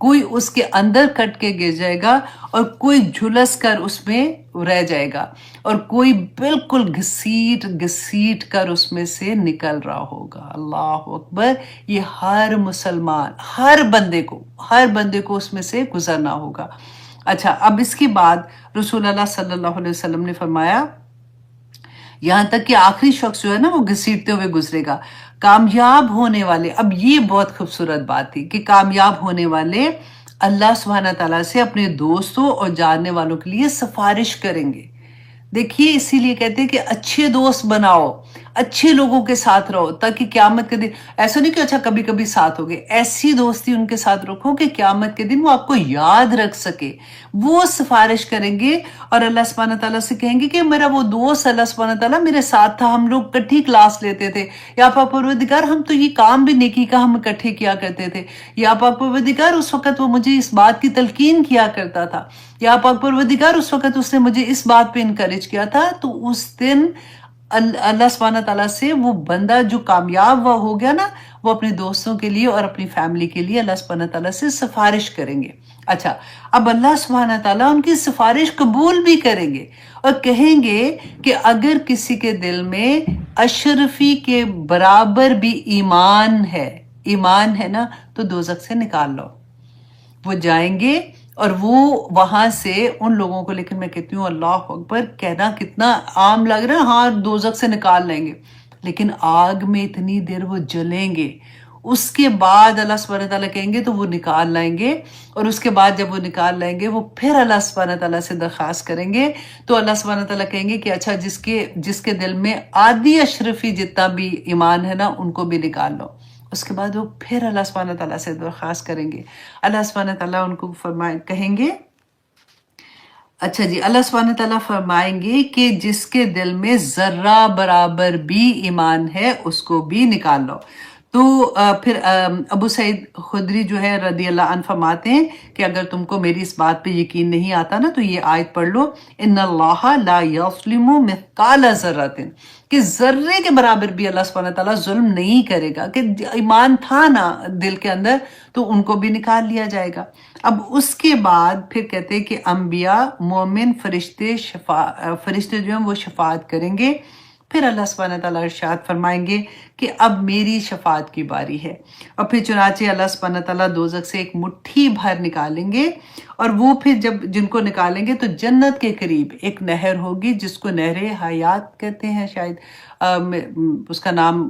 کوئی اس کے اندر کٹ کے گر جائے گا، اور کوئی جھلس کر اس میں رہ جائے گا، اور کوئی بالکل گھسیٹ گھسیٹ کر اس میں سے نکل رہا ہوگا۔ اللہ اکبر! یہ ہر مسلمان، ہر بندے کو اس میں سے گزرنا ہوگا۔ اچھا، اب اس کے بعد رسول اللہ صلی اللہ علیہ وسلم نے فرمایا، یہاں تک کہ آخری شخص جو ہے نا وہ گھسیٹتے ہوئے گزرے گا۔ کامیاب ہونے والے، اب یہ بہت خوبصورت بات تھی کہ کامیاب ہونے والے اللہ سبحانہ تعالیٰ سے اپنے دوستوں اور جاننے والوں کے لیے سفارش کریں گے۔ دیکھیے، اسی لیے کہتے ہیں کہ اچھے دوست بناؤ، اچھے لوگوں کے ساتھ رہو، تاکہ قیامت کے دن ایسا نہیں کہ اچھا کبھی کبھی ساتھ ہوگے، ایسی دوستی ان کے ساتھ رکھو کہ قیامت کے دن وہ آپ کو یاد رکھ سکے، وہ سفارش کریں گے اور اللہ سبحانہ تعالیٰ سے کہیں گے کہ میرا وہ دوست اللہ سبحانہ تعالیٰ میرے ساتھ تھا، ہم لوگ کٹھی کلاس لیتے تھے، یا پاک پروردگار ہم تو یہ کام بھی نیکی کا ہم اکٹھے کیا کرتے تھے، یا پاک پروردگار اس وقت وہ مجھے اس بات کی تلقین کیا کرتا تھا، یا پاک پروردگار اس وقت اس نے مجھے اس بات پہ انکریج کیا تھا۔ تو اس دن اللہ سبحانہ تعالیٰ سے وہ بندہ جو کامیاب ہو گیا نا، وہ اپنے دوستوں کے لیے اور اپنی فیملی کے لیے اللہ سبحانہ تعالیٰ سے سفارش کریں گے۔ اچھا، اب اللہ سبحانہ تعالیٰ ان کی سفارش قبول بھی کریں گے اور کہیں گے کہ اگر کسی کے دل میں اشرفی کے برابر بھی ایمان ہے نا، تو دوزخ سے نکال لو۔ وہ جائیں گے اور وہ وہاں سے ان لوگوں کو، لیکن میں کہتی ہوں اللہ اکبر، کہنا کتنا عام لگ رہا ہے، ہاں دوزخ سے نکال لیں گے، لیکن آگ میں اتنی دیر وہ جلیں گے، اس کے بعد اللہ سبحانہ تعالیٰ کہیں گے تو وہ نکال لائیں گے، اور اس کے بعد جب وہ نکال لائیں گے وہ پھر اللہ سبحانہ تعالیٰ سے درخواست کریں گے، تو اللہ سبحانہ تعالیٰ کہیں گے کہ اچھا جس کے دل میں آدھی اشرفی جتنا بھی ایمان ہے نا، ان کو بھی نکال لو۔ اس کے بعد وہ پھر اللہ سبحانہ تعالیٰ سے درخواست کریں گے، اللہ سبحانہ تعالیٰ ان کو کہیں گے، اچھا جی، اللہ سبحانہ تعالیٰ فرمائیں گے کہ جس کے دل میں ذرہ برابر بھی ایمان ہے اس کو بھی نکال لو۔ تو پھر ابو سعید خدری جو ہے رضی اللہ عنہ فرماتے ہیں کہ اگر تم کو میری اس بات پہ یقین نہیں آتا نا، تو یہ آیت پڑھ لو، ان اللہ لا یظلم مثقال ذرۃ، کہ ذرے کے برابر بھی اللہ سبحانہ تعالیٰ ظلم نہیں کرے گا، کہ ایمان تھا نا دل کے اندر تو ان کو بھی نکال لیا جائے گا۔ اب اس کے بعد پھر کہتے ہیں کہ انبیاء، مومن، فرشتے جو ہیں وہ شفاعت کریں گے، پھر اللہ سبحانہ تعالیٰ ارشاد فرمائیں گے کہ اب میری شفاعت کی باری ہے، اور پھر چنانچہ اللہ سبحانہ تعالیٰ دوزخ سے ایک مٹھی بھر نکالیں گے، اور وہ پھر جب جن کو نکالیں گے تو جنت کے قریب ایک نہر ہوگی جس کو نہر حیات کہتے ہیں، شاید اس کا نام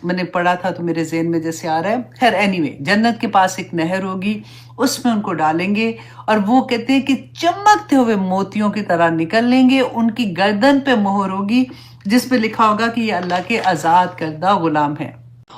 میں نے پڑھا تھا تو میرے ذہن میں جیسے آ رہا ہے، خیر اینیوے، جنت کے پاس ایک نہر ہوگی، اس میں ان کو ڈالیں گے، اور وہ کہتے ہیں کہ چمکتے ہوئے موتیوں کی طرح نکل لیں گے، ان کی گردن پہ مہر ہوگی جس پہ لکھا ہوگا کہ یہ اللہ کے آزاد کردہ غلام ہے،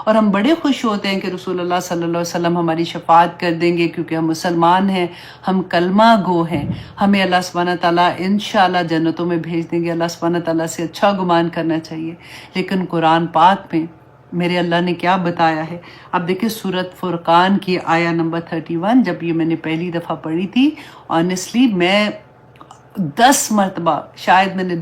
اور ہم بڑے خوش ہوتے ہیں کہ رسول اللہ صلی اللہ علیہ وسلم ہماری شفاعت کر دیں گے، کیونکہ ہم مسلمان ہیں، ہم کلمہ گو ہیں، ہمیں اللہ سبحانہ تعالیٰ انشاءاللہ جنتوں میں بھیج دیں گے، اللہ سبحانہ تعالیٰ سے اچھا گمان کرنا چاہیے۔ لیکن قرآن پاک میں میرے اللہ نے کیا بتایا ہے، اب دیکھیں سورۃ فرقان کی آیہ نمبر 31، جب یہ میں نے پہلی دفعہ پڑھی تھی، آنیسٹلی میں 10 مرتبہ شاید میں نے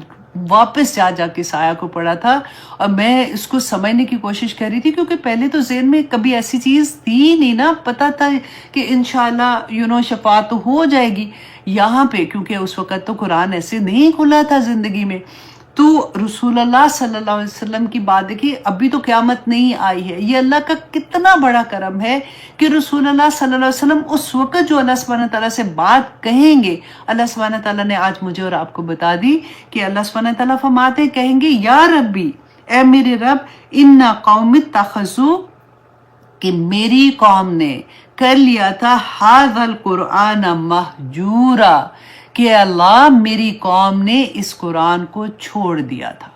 واپس جا کے اس آیہ کو پڑھا تھا، اور میں اس کو سمجھنے کی کوشش کر رہی تھی، کیونکہ پہلے تو ذہن میں کبھی ایسی چیز تھی نہیں نا، پتہ تھا کہ انشاءاللہ شفاعت تو ہو جائے گی یہاں پہ، کیونکہ اس وقت تو قرآن ایسے نہیں کھلا تھا زندگی میں۔ تو رسول اللہ صلی اللہ علیہ وسلم کی بات دیکھیے، ابھی تو قیامت نہیں آئی ہے، یہ اللہ کا کتنا بڑا کرم ہے کہ رسول اللہ صلی اللہ علیہ وسلم اس وقت جو اللہ سبحانہ تعالیٰ سے بات کہیں گے، اللہ سبحانہ تعالیٰ نے آج مجھے اور آپ کو بتا دی کہ اللہ سبحانہ تعالیٰ فرماتے کہیں گے، یا ربی، اے میرے رب، ان قوم اتخذوا، کہ میری قوم نے کر لیا تھا ھذا القرآن مہجورا، کہ اللہ میری قوم نے اس قرآن کو چھوڑ دیا تھا۔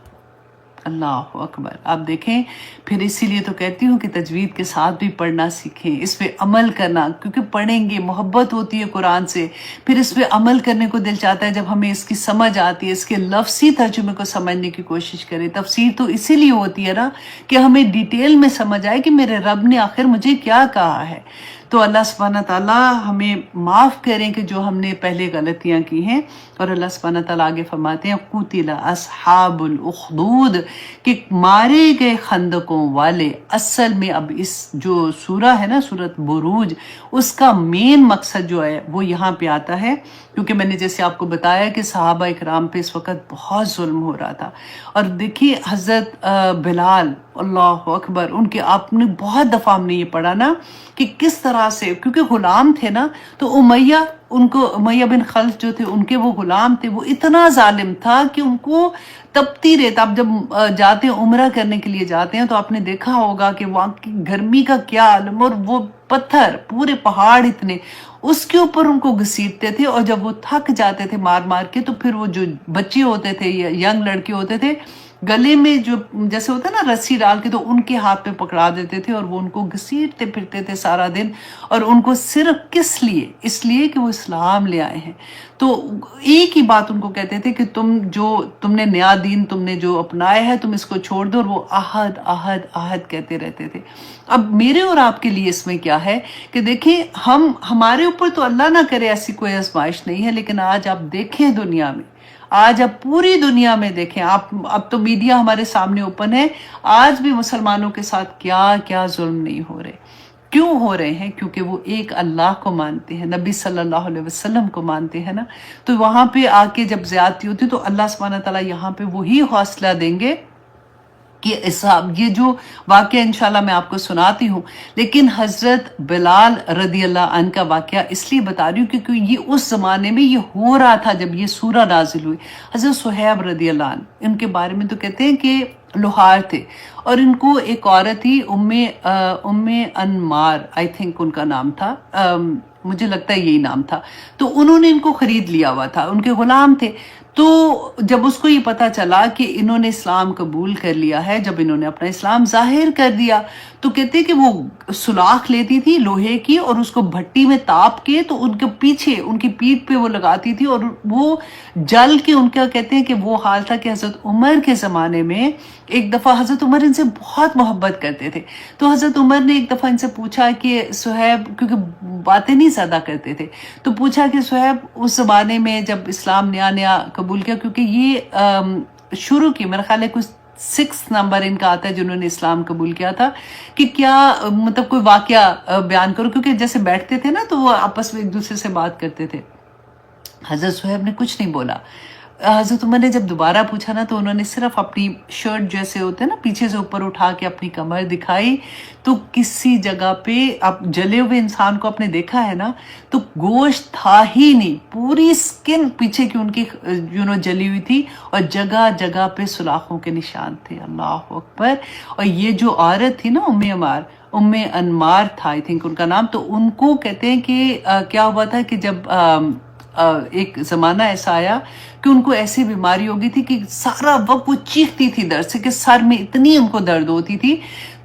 اللہ اکبر. آپ دیکھیں پھر اسی لیے تو کہتی ہوں کہ تجوید کے ساتھ بھی پڑھنا سیکھیں، اس پہ عمل کرنا، کیونکہ پڑھیں گے محبت ہوتی ہے قرآن سے، پھر اس پہ عمل کرنے کو دل چاہتا ہے. جب ہمیں اس کی سمجھ آتی ہے، اس کے لفظی ترجمے کو سمجھنے کی کوشش کریں. تفسیر تو اسی لیے ہوتی ہے نا کہ ہمیں ڈیٹیل میں سمجھ آئے کہ میرے رب نے آخر مجھے کیا کہا ہے. تو اللہ سبحانہ تعالیٰ ہمیں معاف کریں کہ جو ہم نے پہلے غلطیاں کی ہیں. اور اللہ سبحانہ تعالیٰ آگے فرماتے ہیں قُتِلَ اصحاب الاخدود، کہ مارے گئے خندقوں والے. اصل میں اب اس جو سورہ ہے نا سورۃ بروج، اس کا مین مقصد جو ہے وہ یہاں پہ آتا ہے، کیونکہ میں نے جیسے آپ کو بتایا کہ صحابہ اکرام پہ اس وقت بہت ظلم ہو رہا تھا. اور دیکھیے حضرت بلال، اللہ اکبر، ان کے آپ نے بہت دفعہ ہم نے یہ پڑھا نا کہ کس طرح سے، کیونکہ غلام تھے نا، تو امیہ بن خلف جو تھے ان کے وہ غلام تھے، وہ اتنا ظالم تھا کہ ان کو تپتی ریت. آپ جب جاتے ہیں عمرہ کرنے کے لیے جاتے ہیں تو آپ نے دیکھا ہوگا کہ وہاں کی گرمی کا کیا عالم، اور وہ پتھر پورے پہاڑ اتنے، اس کے اوپر ان کو گھسیٹتے تھے. اور جب وہ تھک جاتے تھے مار مار کے، تو پھر وہ جو بچے ہوتے تھے یا ینگ لڑکے ہوتے تھے، گلے میں جو جیسے ہوتا ہے نا رسی ڈال کے، تو ان کے ہاتھ پہ پکڑا دیتے تھے اور وہ ان کو گھسیٹتے پھرتے تھے سارا دن. اور ان کو صرف کس لیے؟ اس لیے کہ وہ اسلام لے آئے ہیں. تو ایک ہی بات ان کو کہتے تھے کہ تم نے نیا دین تم نے جو اپنایا ہے تم اس کو چھوڑ دو. اور وہ عہد عہد عہد کہتے رہتے تھے. اب میرے اور آپ کے لیے اس میں کیا ہے کہ دیکھیں، ہمارے اوپر تو اللہ نہ کرے ایسی کوئی آزمائش نہیں ہے، لیکن آج آپ دیکھیں دنیا میں، آج آپ پوری دنیا میں دیکھیں، اب تو میڈیا ہمارے سامنے اوپن ہے، آج بھی مسلمانوں کے ساتھ کیا کیا ظلم نہیں ہو رہے. کیوں ہو رہے ہیں؟ کیونکہ وہ ایک اللہ کو مانتے ہیں، نبی صلی اللہ علیہ وسلم کو مانتے ہیں نا. تو وہاں پہ آ کے جب زیادتی ہوتی تو اللہ سبحانہ تعالیٰ یہاں پہ وہی حوصلہ دیں گے کہ یہ جو واقعہ انشاءاللہ میں آپ کو سناتی ہوں، لیکن حضرت بلال رضی اللہ عنہ کا واقعہ اس لیے بتا رہی ہوں کیونکہ یہ اس زمانے میں یہ ہو رہا تھا جب یہ سورہ نازل ہوئی. حضرت صہیب رضی اللہ عنہ، ان کے بارے میں تو کہتے ہیں کہ لوہار تھے، اور ان کو ایک عورت تھی ام انمار، آئی تھنک ان کا نام تھا، مجھے لگتا ہے یہی نام تھا. تو انہوں نے ان کو خرید لیا ہوا تھا، ان کے غلام تھے. تو جب اس کو یہ پتا چلا کہ انہوں نے اسلام قبول کر لیا ہے، جب انہوں نے اپنا اسلام ظاہر کر دیا، تو کہتے کہ وہ سلاخ لیتی تھی لوہے کی اور اس کو بھٹی میں تاپ کے تو ان کے پیچھے ان کی پیٹھ پہ وہ لگاتی تھی، اور وہ جل کے ان کا کہتے ہیں کہ وہ حال تھا کہ حضرت عمر کے زمانے میں ایک دفعہ حضرت عمر ان سے بہت محبت کرتے تھے. تو حضرت عمر نے ایک دفعہ ان سے پوچھا کہ صہیب، کیونکہ باتیں نہیں زیادہ کرتے تھے، تو پوچھا کہ صہیب اس زمانے میں جب اسلام نیا نیا قبول کیا، کیونکہ یہ شروع کی میرا خیال ہے کچھ 6 نمبر ان کا آتا ہے جنہوں نے اسلام قبول کیا تھا، کہ کیا مطلب کوئی واقعہ بیان کرو، کیونکہ جیسے بیٹھتے تھے نا تو وہ آپس میں ایک دوسرے سے بات کرتے تھے. حضرت صہیب نے کچھ نہیں بولا. حضرت عمر نے جب دوبارہ پوچھا نا تو انہوں نے صرف اپنی شرٹ جیسے ہوتے ہیں نا پیچھے سے اوپر اٹھا کے اپنی کمر دکھائی. تو کسی جگہ پہ اب جلے ہوئے انسان کو آپ نے دیکھا ہے نا، تو گوشت تھا ہی نہیں، پوری سکن پیچھے کی ان کی جلی ہوئی تھی، اور جگہ جگہ پہ سلاخوں کے نشان تھے. اللہ اکبر. اور یہ جو عورت تھی نا ام انمار تھا آئی تھنک ان کا نام، تو ان کو کہتے ہیں کہ کیا ہوا تھا کہ جب ایک زمانہ ایسا آیا کہ ان کو ایسی بیماری ہو گئی تھی کہ سارا وقت وہ چیختی تھی درد سے، کہ سر میں اتنی ان کو درد ہوتی تھی.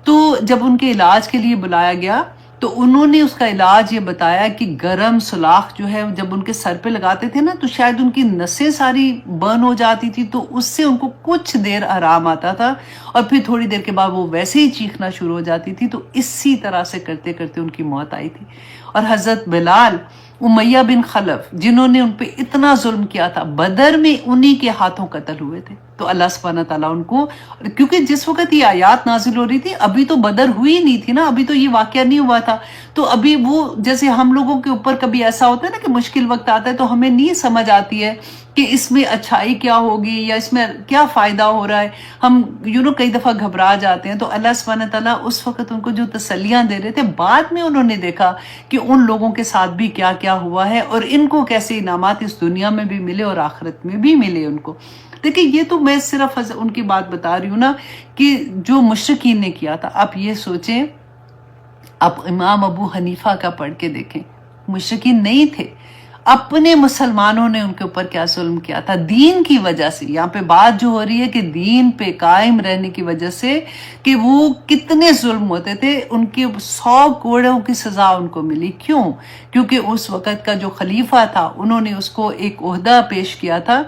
تو جب ان کے علاج کے لیے بلایا گیا تو انہوں نے اس کا علاج یہ بتایا کہ گرم سلاخ جو ہے جب ان کے سر پہ لگاتے تھے نا تو شاید ان کی نسیں ساری برن ہو جاتی تھی، تو اس سے ان کو کچھ دیر آرام آتا تھا، اور پھر تھوڑی دیر کے بعد وہ ویسے ہی چیخنا شروع ہو جاتی تھی. تو اسی طرح سے کرتے کرتے ان کی موت آئی تھی. اور حضرت بلال، امیہ بن خلف جنہوں نے ان پہ اتنا ظلم کیا تھا، بدر میں انہی کے ہاتھوں قتل ہوئے تھے. تو اللہ سبحانہ تعالیٰ ان کو، کیونکہ جس وقت یہ آیات نازل ہو رہی تھی ابھی تو بدر ہوئی نہیں تھی نا، ابھی تو یہ واقعہ نہیں ہوا تھا. تو ابھی وہ جیسے ہم لوگوں کے اوپر کبھی ایسا ہوتا ہے نا کہ مشکل وقت آتا ہے تو ہمیں نہیں سمجھ آتی ہے کہ اس میں اچھائی کیا ہوگی یا اس میں کیا فائدہ ہو رہا ہے، ہم کئی دفعہ گھبرا جاتے ہیں. تو اللہ سبحانہ تعالیٰ اس وقت ان کو جو تسلیاں دے رہے تھے، بعد میں انہوں نے دیکھا کہ ان لوگوں کے ساتھ بھی کیا کیا ہوا ہے، اور ان کو کیسے انعامات اس دنیا میں بھی ملے اور آخرت میں بھی ملے ان کو. دیکھیں یہ تو میں صرف ان کی بات بتا رہی ہوں نا کہ جو مشرکین نے کیا تھا. آپ یہ سوچیں، آپ امام ابو حنیفہ کا پڑھ کے دیکھیں، مشرکین نہیں تھے. اپنے مسلمانوں نے ان کے اوپر کیا ظلم کیا تھا دین کی وجہ سے. یہاں پہ بات جو ہو رہی ہے کہ دین پہ قائم رہنے کی وجہ سے کہ وہ کتنے ظلم ہوتے تھے. ان کے 100 کوڑوں کی سزا ان کو ملی. کیوں؟ کیونکہ اس وقت کا جو خلیفہ تھا انہوں نے اس کو ایک عہدہ پیش کیا تھا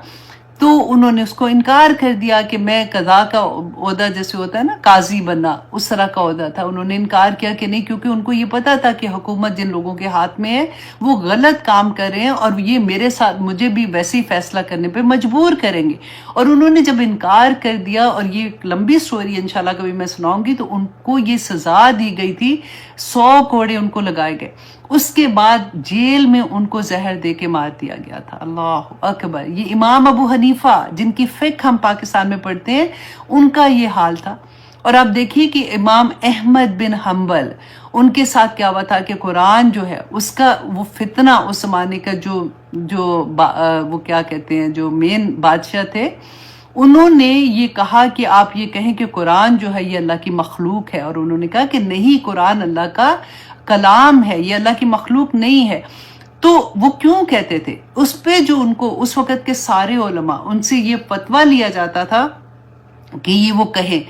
تو انہوں نے اس کو انکار کر دیا کہ میں قضا کا عہدہ جیسے ہوتا ہے نا قاضی بننا اس طرح کا عہدہ تھا. انہوں نے انکار کیا کہ نہیں کیونکہ ان کو یہ پتا تھا کہ حکومت جن لوگوں کے ہاتھ میں ہے وہ غلط کام کر رہے ہیں اور یہ میرے ساتھ مجھے بھی ویسے ہی فیصلہ کرنے پہ مجبور کریں گے. اور انہوں نے جب انکار کر دیا اور یہ ایک لمبی سٹوری ہے انشاءاللہ کبھی میں سناؤں گی تو ان کو یہ سزا دی گئی تھی 100 کوڑے ان کو لگائے گئے. اس کے بعد جیل میں ان کو زہر دے کے مار دیا گیا تھا. اللہ اکبر. یہ امام ابو حنیفہ جن کی فقہ ہم پاکستان میں پڑھتے ہیں ان کا یہ حال تھا. اور آپ دیکھیے کہ امام احمد بن حنبل ان کے ساتھ کیا ہوا تھا کہ قرآن جو ہے اس کا وہ فتنہ اس زمانے کا وہ کیا کہتے ہیں جو مین بادشاہ تھے انہوں نے یہ کہا کہ آپ یہ کہیں کہ قرآن جو ہے یہ اللہ کی مخلوق ہے. اور انہوں نے کہا کہ نہیں قرآن اللہ کا کلام ہے یہ اللہ کی مخلوق نہیں ہے. تو وہ کیوں کہتے تھے اس پہ جو ان کو اس وقت کے سارے علماء ان سے یہ فتویٰ لیا جاتا تھا کہ یہ وہ کہیں.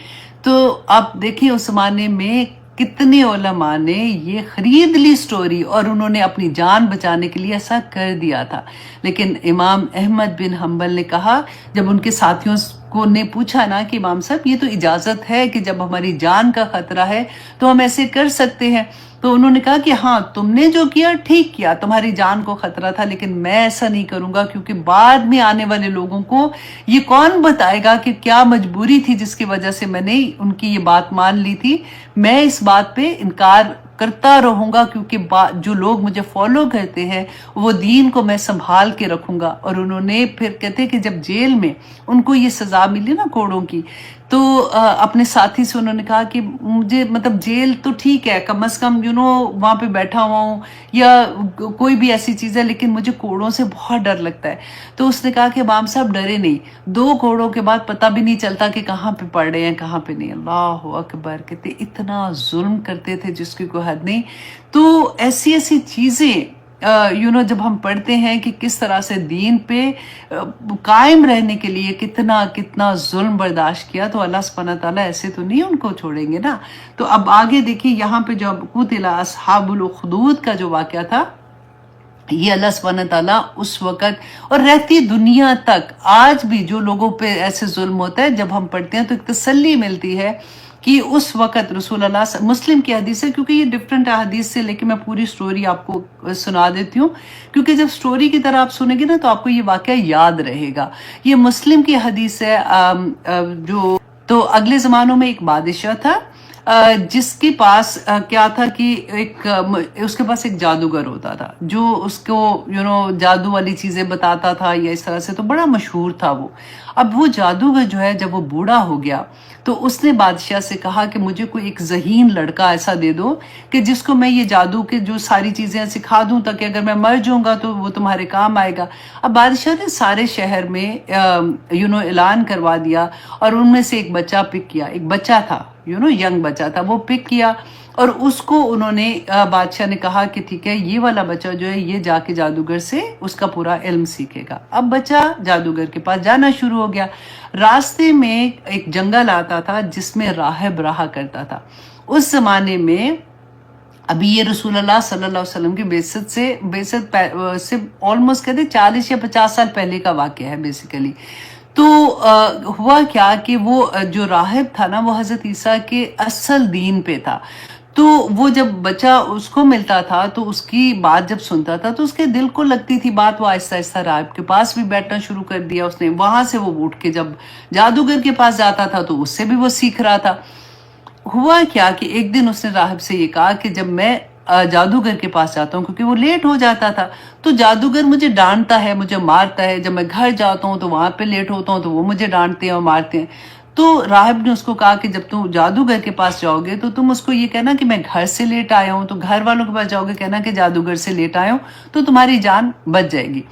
تو آپ دیکھیں اس زمانے میں کتنے علماء نے یہ خرید لی سٹوری اور انہوں نے اپنی جان بچانے کے لیے ایسا کر دیا تھا. لیکن امام احمد بن حنبل نے کہا جب ان کے ساتھیوں کو نے پوچھا نا کہ امام صاحب یہ تو اجازت ہے کہ جب ہماری جان کا خطرہ ہے تو ہم ایسے کر سکتے ہیں. تو انہوں نے کہا کہ ہاں تم نے جو کیا ٹھیک کیا تمہاری جان کو خطرہ تھا لیکن میں ایسا نہیں کروں گا کیونکہ بعد میں آنے والے لوگوں کو یہ کون بتائے گا کہ کیا مجبوری تھی جس کی وجہ سے میں نے ان کی یہ بات مان لی تھی. میں اس بات پہ انکار کرتا رہوں گا کیونکہ جو لوگ مجھے فالو کرتے ہیں وہ دین کو میں سنبھال کے رکھوں گا. اور انہوں نے پھر کہتے کہ جب جیل میں ان کو یہ سزا ملی نا کوڑوں کی تو اپنے ساتھی سے انہوں نے کہا کہ مجھے مطلب جیل تو ٹھیک ہے کم از کم وہاں پہ بیٹھا ہوا ہوں یا کوئی بھی ایسی چیز ہے لیکن مجھے کوڑوں سے بہت ڈر لگتا ہے. تو اس نے کہا کہ امام صاحب ڈرے نہیں 2 کوڑوں کے بعد پتہ بھی نہیں چلتا کہ کہاں پہ پڑ رہے ہیں کہاں پہ نہیں. اللہ اکبر. کہتے اتنا ظلم کرتے تھے جس کی کوئی حد نہیں. تو ایسی چیزیں جب ہم پڑھتے ہیں کہ کس طرح سے دین پہ قائم رہنے کے لیے کتنا ظلم برداشت کیا تو اللہ سبحانہ تعالیٰ ایسے تو نہیں ان کو چھوڑیں گے نا. تو اب آگے دیکھیے یہاں پہ جو قتل اصحاب الاخدود کا جو واقعہ تھا یہ اللہ سبحانہ تعالیٰ اس وقت اور رہتی دنیا تک آج بھی جو لوگوں پہ ایسے ظلم ہوتا ہے جب ہم پڑھتے ہیں تو ایک تسلی ملتی ہے کہ اس وقت رسول اللہ مسلم کی حدیث ہے کیونکہ یہ ڈفرینٹ حدیث سے لیکن میں پوری سٹوری آپ کو سنا دیتی ہوں کیونکہ جب سٹوری کی طرح آپ سنیں گے نا تو آپ کو یہ واقعہ یاد رہے گا. یہ مسلم کی حدیث ہے تو اگلے زمانوں میں ایک بادشاہ تھا جس کے پاس کیا تھا کہ اس کے پاس ایک جادوگر ہوتا تھا جو اس کو جادو والی چیزیں بتاتا تھا یا اس طرح سے تو بڑا مشہور تھا وہ. اب وہ جادوگر جو ہے جب وہ بوڑھا ہو گیا تو اس نے بادشاہ سے کہا کہ مجھے کوئی ایک ذہین لڑکا ایسا دے دو کہ جس کو میں یہ جادو کے جو ساری چیزیں سکھا دوں تاکہ اگر میں مر جاؤں گا تو وہ تمہارے کام آئے گا. اب بادشاہ نے سارے شہر میں اعلان کروا دیا اور ان میں سے ایک بچہ پک کیا. ایک بچہ تھا ینگ بچہ تھا وہ پک کیا اور اس کو انہوں نے بادشاہ نے کہا کہ ٹھیک ہے یہ والا بچہ جو ہے یہ جا کے جادوگر سے اس کا پورا علم سیکھے گا. اب بچہ جادوگر کے پاس جانا شروع ہو گیا. راستے میں ایک جنگل آتا تھا جس میں راہب رہا کرتا تھا. اس زمانے میں ابھی یہ رسول اللہ صلی اللہ علیہ وسلم کی بعثت سے آلموسٹ کہتے 40 یا 50 سال پہلے کا واقعہ ہے بیسیکلی. تو ہوا کیا کہ وہ جو راہب تھا نا وہ حضرت عیسیٰ کے اصل دین پہ تھا. تو وہ جب بچہ اس کو ملتا تھا تو اس کی بات جب سنتا تھا تو اس کے دل کو لگتی تھی بات. وہ آہستہ آہستہ راہب کے پاس بھی بیٹھنا شروع کر دیا اس نے. وہاں سے وہ اٹھ کے جب جادوگر کے پاس جاتا تھا تو اس سے بھی وہ سیکھ رہا تھا. ہوا کیا کہ ایک دن اس نے راہب سے یہ کہا کہ جب میں جادوگر کے پاس جاتا ہوں کیونکہ وہ لیٹ ہو جاتا تھا تو جادوگر مجھے ڈانٹتا ہے مجھے مارتا ہے. جب میں گھر جاتا ہوں تو وہاں پہ لیٹ ہوتا ہوں تو وہ مجھے ڈانٹتے ہیں اور مارتے ہیں. تو راہب نے اس کو کہا کہ جب تم جادوگر کے پاس جاؤ گے تو تم اس کو یہ کہنا کہ میں گھر سے لیٹ آیا ہوں. تو گھر والوں کے پاس جاؤ گے کہنا کہ جادوگر سے لیٹ آیا ہوں تو تمہاری جان بچ جائے گی.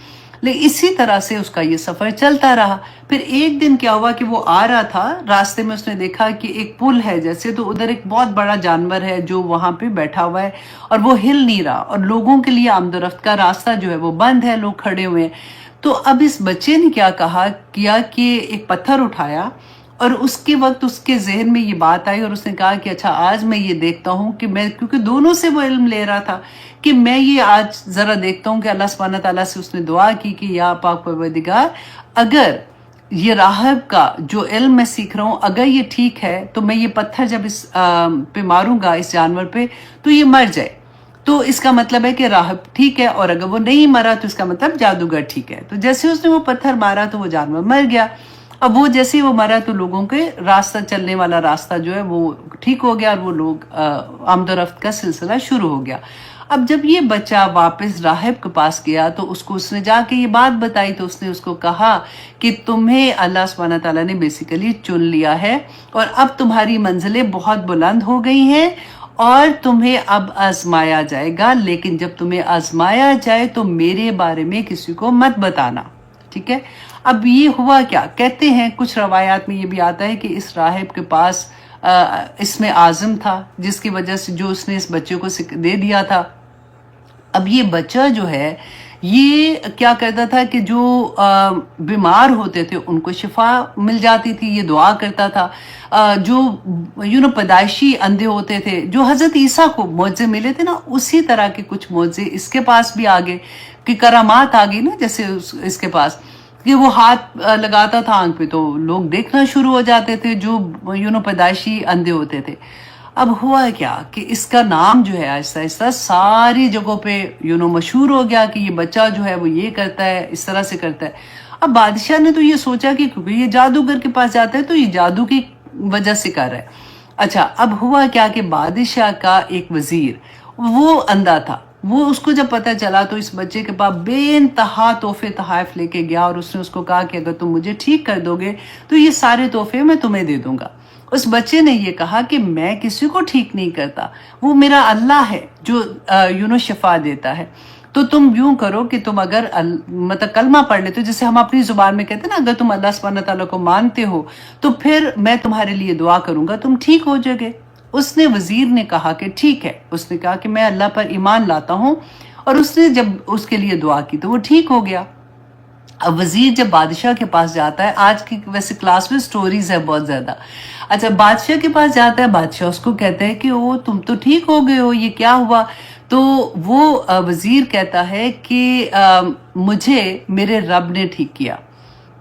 لیکن اسی طرح سے اس کا یہ سفر چلتا رہا. پھر ایک دن کیا ہوا کہ وہ آ رہا تھا، راستے میں اس نے دیکھا کہ ایک پل ہے جیسے، تو ادھر ایک بہت بڑا جانور ہے جو وہاں پہ بیٹھا ہوا ہے اور وہ ہل نہیں رہا، اور لوگوں کے لیے آمد و رفت کا راستہ جو ہے وہ بند ہے، لوگ کھڑے ہوئے ہیں. تو اب اس بچے نے کیا کیا کہ ایک پتھر اٹھایا، اور اس کے وقت اس کے ذہن میں یہ بات آئی، اور اس نے کہا کہ اچھا آج میں یہ دیکھتا ہوں کہ میں، کیونکہ دونوں سے وہ علم لے رہا تھا، کہ میں یہ آج ذرا دیکھتا ہوں کہ اللہ سبحانہ تعالیٰ سے اس نے دعا کی کہ یا پاک پروردگار، اگر یہ راہب کا جو علم میں سیکھ رہا ہوں اگر یہ ٹھیک ہے تو میں یہ پتھر جب اس پہ ماروں گا، اس جانور پہ، تو یہ مر جائے، تو اس کا مطلب ہے کہ راہب ٹھیک ہے، اور اگر وہ نہیں مرا تو اس کا مطلب جادوگر ٹھیک ہے. تو جیسے اس نے وہ پتھر مارا تو وہ جانور مر گیا. اب وہ جیسے ہی وہ مرا تو لوگوں کے راستہ، چلنے والا راستہ جو ہے وہ ٹھیک ہو گیا، اور وہ لوگ آمد و رفت کا سلسلہ شروع ہو گیا. اب جب یہ بچہ واپس راہب کے پاس گیا تو اس نے جا کے یہ بات بتائی، تو اس نے اس کو کہا کہ تمہیں اللہ سبحانہ تعالیٰ نے بیسیکلی چن لیا ہے، اور اب تمہاری منزلیں بہت بلند ہو گئی ہیں، اور تمہیں اب آزمایا جائے گا، لیکن جب تمہیں آزمایا جائے تو میرے بارے میں کسی کو مت بتانا. ٹھیک ہے. اب یہ ہوا کیا، کہتے ہیں کچھ روایات میں یہ بھی آتا ہے کہ اس راہب کے پاس اس میں اعظم تھا، جس کی وجہ سے جو اس نے اس بچے کو دے دیا تھا. اب یہ بچہ جو ہے یہ کیا کرتا تھا کہ جو بیمار ہوتے تھے ان کو شفا مل جاتی تھی، یہ دعا کرتا تھا. جو پیدائشی اندھے ہوتے تھے، جو حضرت عیسیٰ کو معجزے ملے تھے نا، اسی طرح کے کچھ معجزے اس کے پاس بھی آگے، کہ کرامات آگئی نا، جیسے اس کے پاس کہ وہ ہاتھ لگاتا تھا آنکھ پہ تو لوگ دیکھنا شروع ہو جاتے تھے، جو پیدائشی اندھے ہوتے تھے. اب ہوا کیا کہ اس کا نام جو ہے آہستہ آہستہ ساری جگہوں پہ مشہور ہو گیا کہ یہ بچہ جو ہے وہ یہ کرتا ہے، اس طرح سے کرتا ہے. اب بادشاہ نے تو یہ سوچا کہ کیونکہ یہ جادوگر کے پاس جاتا ہے تو یہ جادو کی وجہ سے کر رہا ہے. اچھا اب ہوا کیا کہ بادشاہ کا ایک وزیر وہ اندھا تھا، وہ اس کو جب پتہ چلا تو اس بچے کے پاس بے انتہا تحفے تحائف لے کے گیا، اور اس نے اس کو کہا کہ اگر تم مجھے ٹھیک کر دو گے تو یہ سارے تحفے میں تمہیں دے دوں گا. اس بچے نے یہ کہا کہ میں کسی کو ٹھیک نہیں کرتا، وہ میرا اللہ ہے جو شفا دیتا ہے. تو تم یوں کرو کہ تم اگر مطلب کلمہ پڑھ لیتے ہو، جسے ہم اپنی زبان میں کہتے ہیں نا، اگر تم اللہ سبحانہ تعالیٰ کو مانتے ہو تو پھر میں تمہارے لیے دعا کروں گا، تم ٹھیک ہو جاؤ گے. اس نے وزیر نے کہا کہ ٹھیک ہے. اس نے کہا کہ میں اللہ پر ایمان لاتا ہوں، اور اس نے جب اس کے لیے دعا کی تو وہ ٹھیک ہو گیا. اب وزیر جب بادشاہ کے پاس جاتا ہے، آج کی ویسے کلاس میں سٹوریز ہے بہت زیادہ. اچھا بادشاہ کے پاس جاتا ہے، بادشاہ اس کو کہتا ہے کہ او تم تو ٹھیک ہو گئے ہو، یہ کیا ہوا؟ تو وہ وزیر کہتا ہے کہ مجھے میرے رب نے ٹھیک کیا.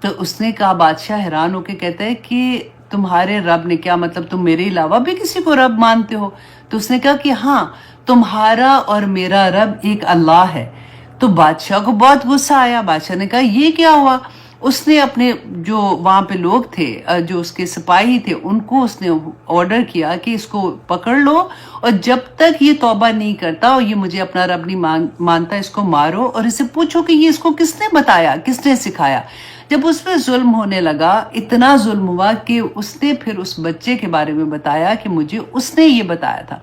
تو اس نے کہا، بادشاہ حیران ہو کے کہتا ہے کہ تمہارے رب نے کیا مطلب تم میرے علاوہ بھی کسی کو رب مانتے ہو؟ تو اس نے کہا کہ ہاں، تمہارا اور میرا رب ایک اللہ ہے. تو بادشاہ کو بہت غصہ آیا. بادشاہ نے کہا یہ کیا ہوا؟ اس نے اپنے جو وہاں پہ لوگ تھے، جو اس کے سپاہی تھے، ان کو اس نے آرڈر کیا کہ اس کو پکڑ لو، اور جب تک یہ توبہ نہیں کرتا اور یہ مجھے اپنا رب نہیں مانتا، اس کو مارو، اور اسے پوچھو کہ یہ اس کو کس نے بتایا، کس نے سکھایا. جب اس پہ ظلم ہونے لگا، اتنا ظلم ہوا کہ اس نے پھر اس بچے کے بارے میں بتایا کہ مجھے اس نے یہ بتایا تھا.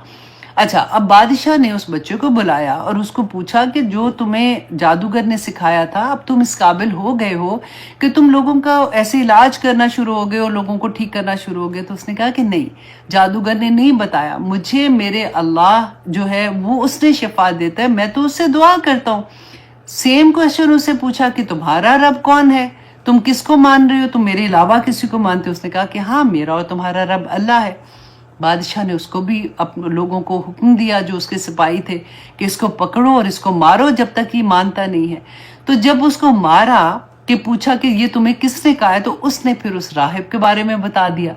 اچھا اب بادشاہ نے اس بچے کو بلایا اور اس کو پوچھا کہ جو تمہیں جادوگر نے سکھایا تھا، اب تم اس قابل ہو گئے ہو کہ تم لوگوں کا ایسے علاج کرنا شروع ہو گئے اور لوگوں کو ٹھیک کرنا شروع ہو گئے؟ تو اس نے کہا کہ نہیں، جادوگر نے نہیں بتایا مجھے، میرے اللہ جو ہے وہ اس نے شفا دیتا ہے، میں تو اس سے دعا کرتا ہوں. سیم کوشچن اس سے پوچھا کہ تمہارا رب کون ہے، تم کس کو مان رہے ہو، تم میرے علاوہ کسی کو مانتے ہو؟ اس نے کہا کہ ہاں، میرا اور تمہارا رب اللہ ہے. بادشاہ نے اس کو بھی اپنے لوگوں کو حکم دیا جو اس کے سپاہی تھے کہ اس کو پکڑو اور اس کو مارو جب تک یہ مانتا نہیں ہے. تو جب اس کو مارا کہ پوچھا کہ یہ تمہیں کس نے کہا ہے، تو اس نے پھر اس راہب کے بارے میں بتا دیا.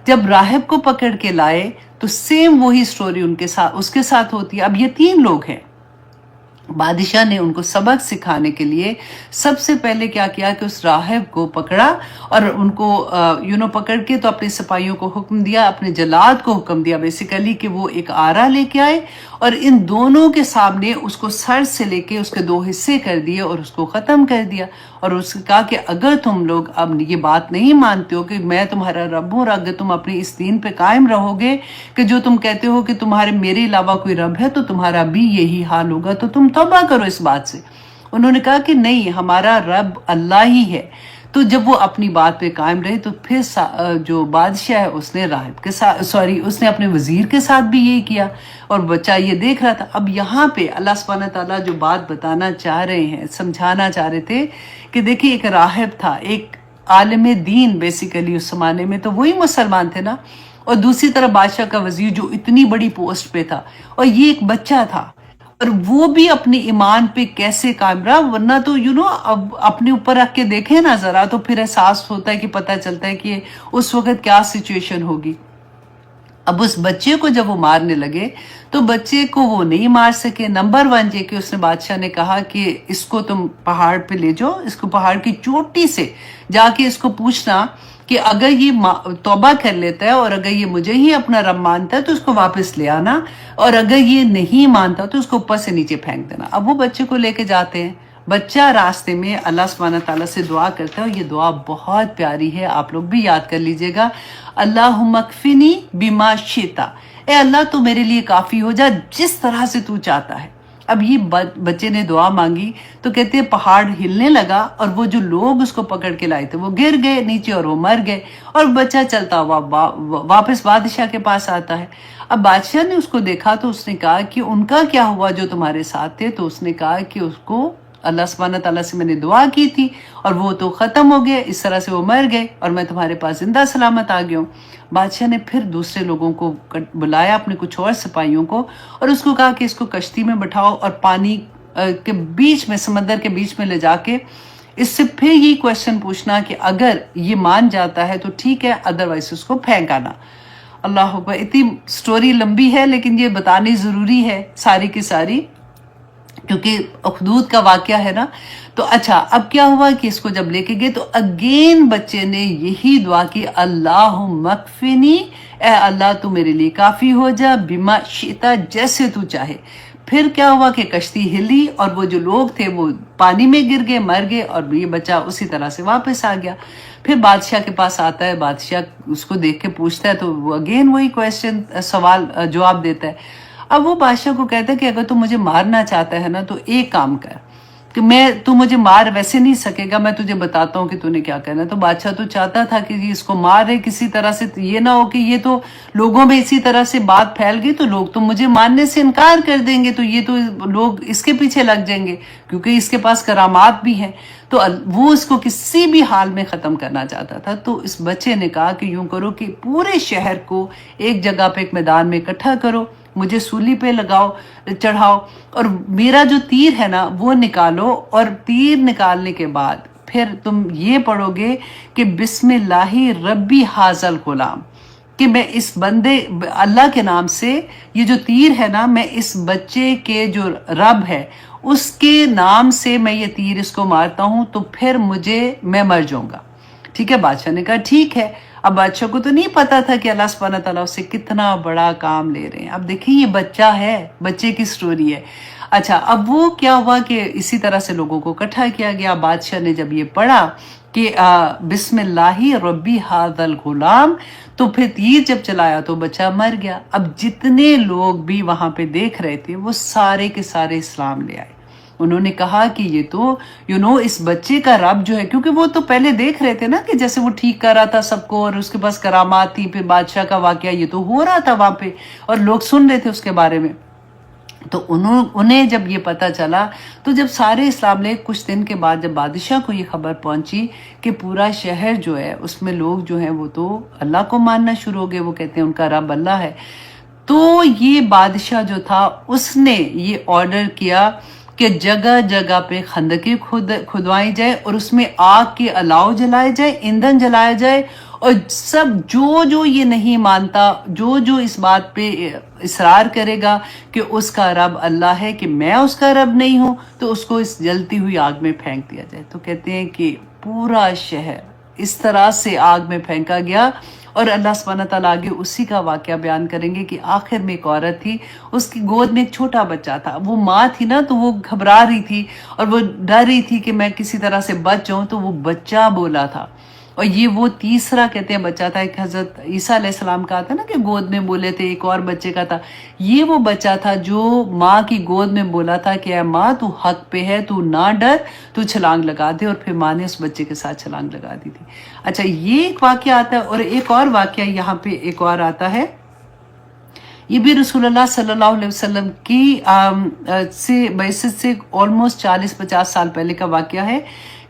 جب راہب کو پکڑ کے لائے تو سیم وہی سٹوری اس کے ساتھ ہوتی ہے. اب یہ 3 لوگ ہیں. بادشاہ نے ان کو سبق سکھانے کے لیے سب سے پہلے کیا کیا کہ اس راہب کو پکڑا اور ان کو پکڑ کے تو اپنے سپاہیوں کو حکم دیا، اپنے جلاد کو حکم دیا بیسیکلی کہ وہ ایک آرا لے کے آئے اور ان دونوں کے سامنے اس کو سر سے لے کے اس کے 2 حصے کر دیے اور اس کو ختم کر دیا. اور اس نے کہا کہ اگر تم لوگ اب یہ بات نہیں مانتے ہو کہ میں تمہارا رب ہوں، اور اگر تم اپنے اس دین پہ قائم رہو گے کہ جو تم کہتے ہو کہ تمہارے میرے علاوہ کوئی رب ہے، تو تمہارا بھی یہی حال ہوگا. تو تم توبہ کرو اس بات سے. انہوں نے کہا کہ نہیں، ہمارا رب اللہ ہی ہے۔ تو جب وہ اپنی بات پہ قائم رہے تو پھر جو بادشاہ ہے اس نے راہب کے ساتھ اس نے اپنے وزیر کے ساتھ بھی یہی کیا، اور بچہ یہ دیکھ رہا تھا۔ اب یہاں پہ اللہ سبحانہ تعالیٰ جو بات بتانا چاہ رہے ہیں، سمجھانا چاہ رہے تھے کہ دیکھیں ایک راہب تھا، ایک عالم دین بیسیکلی اس زمانے میں، تو وہی مسلمان تھے نا، اور دوسری طرف بادشاہ کا وزیر جو اتنی بڑی پوسٹ پہ تھا، اور یہ ایک بچہ تھا، اور وہ بھی اپنے ایمان پہ کیسے قائم رہا، ورنہ تو اب اپنے اوپر رکھ کے دیکھیں نا ذرا، تو پھر احساس ہوتا ہے کہ پتہ چلتا ہے کہ اس وقت کیا سچویشن ہوگی۔ اب اس بچے کو جب وہ مارنے لگے تو بچے کو وہ نہیں مار سکے۔ نمبر 1 یہ کہ اس نے بادشاہ نے کہا کہ اس کو تم پہاڑ پہ لے جاؤ، اس کو پہاڑ کی چوٹی سے جا کے اس کو پوچھنا کہ اگر یہ توبہ کر لیتا ہے اور اگر یہ مجھے ہی اپنا رب مانتا ہے تو اس کو واپس لے آنا، اور اگر یہ نہیں مانتا تو اس کو اوپر سے نیچے پھینک دینا۔ اب وہ بچے کو لے کے جاتے ہیں، بچہ راستے میں اللہ سبحانہ تعالیٰ سے دعا کرتا ہے، اور یہ دعا بہت پیاری ہے، آپ لوگ بھی یاد کر لیجئے گا۔ اللہم اکفنی بما شئتا، اے اللہ تو میرے لیے کافی ہو جا جس طرح سے تو چاہتا ہے۔ اب یہ بچے نے دعا مانگی تو کہتے ہیں پہاڑ ہلنے لگا، اور وہ جو لوگ اس کو پکڑ کے لائے تھے وہ گر گئے نیچے اور وہ مر گئے، اور بچہ چلتا ہوا واپس بادشاہ کے پاس آتا ہے۔ اب بادشاہ نے اس کو دیکھا تو اس نے کہا کہ ان کا کیا ہوا جو تمہارے ساتھ تھے؟ تو اس نے کہا کہ اس کو اللہ سبحانہ تعالیٰ سے میں نے دعا کی تھی اور وہ تو ختم ہو گئے، اس طرح سے وہ مر گئے اور میں تمہارے پاس زندہ سلامت آ گیا ہوں۔ بادشاہ نے پھر دوسرے لوگوں کو بلایا، اپنے کچھ اور سپاہیوں کو، اور اس کو کہا کہ اس کو کشتی میں بٹھاؤ اور پانی کے بیچ میں، سمندر کے بیچ میں لے جا کے اس سے پھر یہ کویشچن پوچھنا کہ اگر یہ مان جاتا ہے تو ٹھیک ہے، ادروائز اس کو پھینک آنا۔ اللہ اکبر، اتنی سٹوری لمبی ہے لیکن یہ بتانی ضروری ہے ساری کی ساری، کیونکہ اخدود کا واقعہ ہے نا۔ تو اچھا، اب کیا ہوا کہ اس کو جب لے کے گئے تو اگین بچے نے یہی دعا کی، اللہم اکفنی، اے اللہ تو میرے لیے کافی ہو جا، بما شئتا، جیسے تو چاہے۔ پھر کیا ہوا کہ کشتی ہلی اور وہ جو لوگ تھے وہ پانی میں گر گئے، مر گئے، اور یہ بچہ اسی طرح سے واپس آ گیا۔ پھر بادشاہ کے پاس آتا ہے، بادشاہ اس کو دیکھ کے پوچھتا ہے تو وہ اگین وہی کویشچن، سوال جواب دیتا ہے۔ اب وہ بادشاہ کو کہتا ہے کہ اگر تو مجھے مارنا چاہتا ہے نا تو ایک کام کر، کہ تو مجھے مار ویسے نہیں سکے گا، میں تجھے بتاتا ہوں کہ تو نے کیا کرنا ہے۔ تو بادشاہ تو چاہتا تھا کہ اس کو مارے کسی طرح سے، یہ نہ ہو کہ یہ تو لوگوں میں اسی طرح سے بات پھیل گئی تو لوگ تو مجھے ماننے سے انکار کر دیں گے، تو یہ تو لوگ اس کے پیچھے لگ جائیں گے کیونکہ اس کے پاس کرامات بھی ہیں۔ تو وہ اس کو کسی بھی حال میں ختم کرنا چاہتا تھا۔ تو اس بچے نے کہا کہ یوں کرو کہ پورے شہر کو ایک جگہ پہ، ایک میدان میں اکٹھا کرو، مجھے سولی پہ چڑھاؤ، اور میرا جو تیر ہے نا وہ نکالو، اور تیر نکالنے کے بعد پھر تم یہ پڑھو گے کہ بسم اللہ ربی حاذل غلام، کہ میں اس بندے اللہ کے نام سے، یہ جو تیر ہے نا، میں اس بچے کے جو رب ہے اس کے نام سے میں یہ تیر اس کو مارتا ہوں، تو پھر میں مر جاؤں گا۔ ٹھیک ہے، بادشاہ نے کہا ٹھیک ہے۔ اب بادشاہ کو تو نہیں پتا تھا کہ اللہ سبحانہ تعالیٰ اس سے کتنا بڑا کام لے رہے ہیں۔ اب دیکھیں یہ بچہ ہے، بچے کی سٹوری ہے۔ اچھا، اب وہ کیا ہوا کہ اسی طرح سے لوگوں کو اکٹھا کیا گیا۔ بادشاہ نے جب یہ پڑھا کہ بسم اللہ ربی حاذل غلام، تو پھر تیر جب چلایا تو بچہ مر گیا۔ اب جتنے لوگ بھی وہاں پہ دیکھ رہے تھے وہ سارے کے سارے اسلام لے آئے۔ انہوں نے کہا کہ یہ تو اس بچے کا رب جو ہے، کیونکہ وہ تو پہلے دیکھ رہے تھے نا کہ جیسے وہ ٹھیک کر رہا تھا سب کو اور اس کے پاس کرامات تھی، پھر بادشاہ کا واقعہ یہ تو ہو رہا تھا وہاں پہ اور لوگ سن رہے تھے اس کے بارے میں۔ تو انہیں جب یہ پتا چلا تو جب سارے اسلام لے، کچھ دن کے بعد جب بادشاہ کو یہ خبر پہنچی کہ پورا شہر جو ہے اس میں لوگ جو ہیں وہ تو اللہ کو ماننا شروع ہو گئے، وہ کہتے ہیں ان کا رب اللہ ہے، تو یہ بادشاہ جو تھا اس نے یہ آرڈر کیا کہ جگہ جگہ پہ خندقیں کھدوائی جائے اور اس میں آگ کے الاؤ جلائے جائے، ایندھن جلایا جائے، اور سب جو یہ نہیں مانتا، جو اس بات پہ اصرار کرے گا کہ اس کا رب اللہ ہے، کہ میں اس کا رب نہیں ہوں، تو اس کو اس جلتی ہوئی آگ میں پھینک دیا جائے۔ تو کہتے ہیں کہ پورا شہر اس طرح سے آگ میں پھینکا گیا۔ اور اللہ سبحانہ تعالیٰ آگے اسی کا واقعہ بیان کریں گے کہ آخر میں ایک عورت تھی، اس کی گود میں ایک چھوٹا بچہ تھا، وہ ماں تھی نا تو وہ گھبرا رہی تھی اور وہ ڈر رہی تھی کہ میں کسی طرح سے بچ جاؤں، تو وہ بچہ بولا تھا اور یہ وہ تیسرا کہتے ہیں بچہ تھا، ایک حضرت عیسیٰ علیہ السلام کا تھا نا کہ گود میں بولے تھے، ایک اور بچے کا تھا، یہ وہ بچہ تھا جو ماں کی گود میں بولا تھا کہ اے ماں تو حق پہ ہے، تو نہ ڈر، تو چھلانگ لگا دے، اور پھر ماں نے اس بچے کے ساتھ چھلانگ لگا دی تھی۔ اچھا، یہ ایک واقعہ آتا ہے، اور ایک اور واقعہ یہاں پہ ایک اور آتا ہے، یہ بھی رسول اللہ صلی اللہ علیہ وسلم کی بعثت سے آلموسٹ 40-50 سال پہلے کا واقعہ ہے،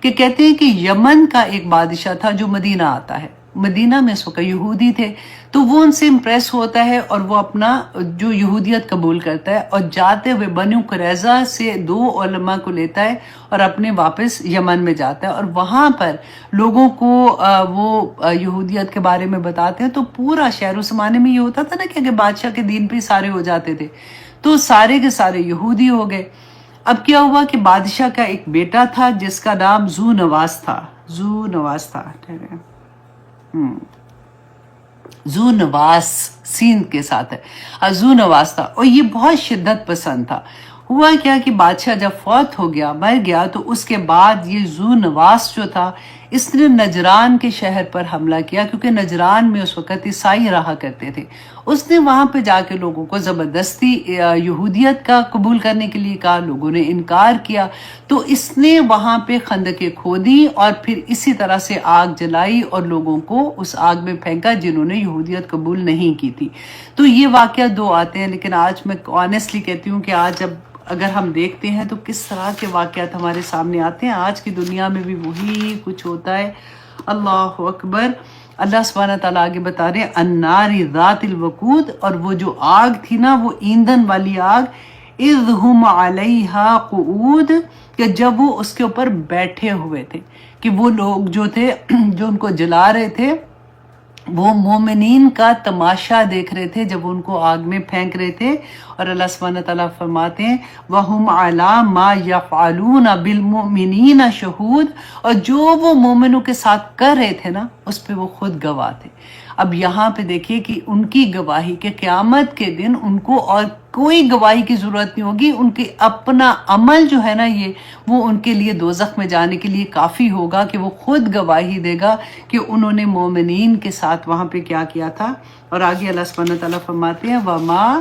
کہ کہتے ہیں کہ یمن کا ایک بادشاہ تھا جو مدینہ آتا ہے، مدینہ میں اس وقت یہودی تھے، تو وہ ان سے امپریس ہوتا ہے اور وہ اپنا جو یہودیت قبول کرتا ہے، اور جاتے ہوئے بنو قریظہ سے 2 علماء کو لیتا ہے اور اپنے واپس یمن میں جاتا ہے، اور وہاں پر لوگوں کو وہ یہودیت کے بارے میں بتاتے ہیں۔ تو پورا شہر، اس زمانے میں یہ ہوتا تھا نا کہ اگر بادشاہ کے دین پہ سارے ہو جاتے تھے تو سارے کے سارے یہودی ہو گئے۔ اب کیا ہوا کہ بادشاہ کا ایک بیٹا تھا جس کا نام ذو نواس تھا، ذو نواس سین کے ساتھ ہے، ذو نواس تھا، اور یہ بہت شدت پسند تھا۔ ہوا کیا کہ بادشاہ جب فوت ہو گیا، مر گیا، تو اس کے بعد یہ ذو نواس جو تھا، اس نے نجران کے شہر پر حملہ کیا، کیونکہ نجران میں اس وقت عیسائی رہا کرتے تھے۔ اس نے وہاں پہ جا کے لوگوں کو زبردستی یہودیت کا قبول کرنے کے لیے کہا، لوگوں نے انکار کیا، تو اس نے وہاں پہ خندقیں کھودی اور پھر اسی طرح سے آگ جلائی اور لوگوں کو اس آگ میں پھینکا جنہوں نے یہودیت قبول نہیں کی تھی۔ تو یہ واقعہ 2 آتے ہیں، لیکن آج میں آنیسٹلی کہتی ہوں کہ آج جب اگر ہم دیکھتے ہیں تو کس طرح کے واقعات ہمارے سامنے آتے ہیں، آج کی دنیا میں بھی وہی کچھ ہوتا ہے۔ اللہ اکبر۔ اللہ سبحانہ تعالیٰ آگے بتا رہے ہیں النار ذات الوقود، اور وہ جو آگ تھی نا، وہ ایندھن والی آگ، اذ ہم علیہا قعود، کہ جب وہ اس کے اوپر بیٹھے ہوئے تھے، کہ وہ لوگ جو تھے جو ان کو جلا رہے تھے وہ مومنین کا تماشا دیکھ رہے تھے جب ان کو آگ میں پھینک رہے تھے۔ اور اللہ سبحانہ تعالیٰ فرماتے ہیں وَهُمْ عَلَىٰ مَا يَفْعَلُونَ بِالْمُؤْمِنِينَ شُهُودٌ، اور جو وہ مومنوں کے ساتھ کر رہے تھے نا، اس پہ وہ خود گواہ تھے۔ اب یہاں پہ دیکھیے کہ ان کی گواہی کہ قیامت کے دن ان کو اور کوئی گواہی کی ضرورت نہیں ہوگی، ان کے اپنا عمل جو ہے نا وہ ان کے لیے دوزخ میں جانے کے لیے کافی ہوگا کہ وہ خود گواہی دے گا کہ انہوں نے مومنین کے ساتھ وہاں پہ کیا کیا تھا۔ اور آگے اللہ سبحانہ تعالیٰ فرماتے ہیں وَمَا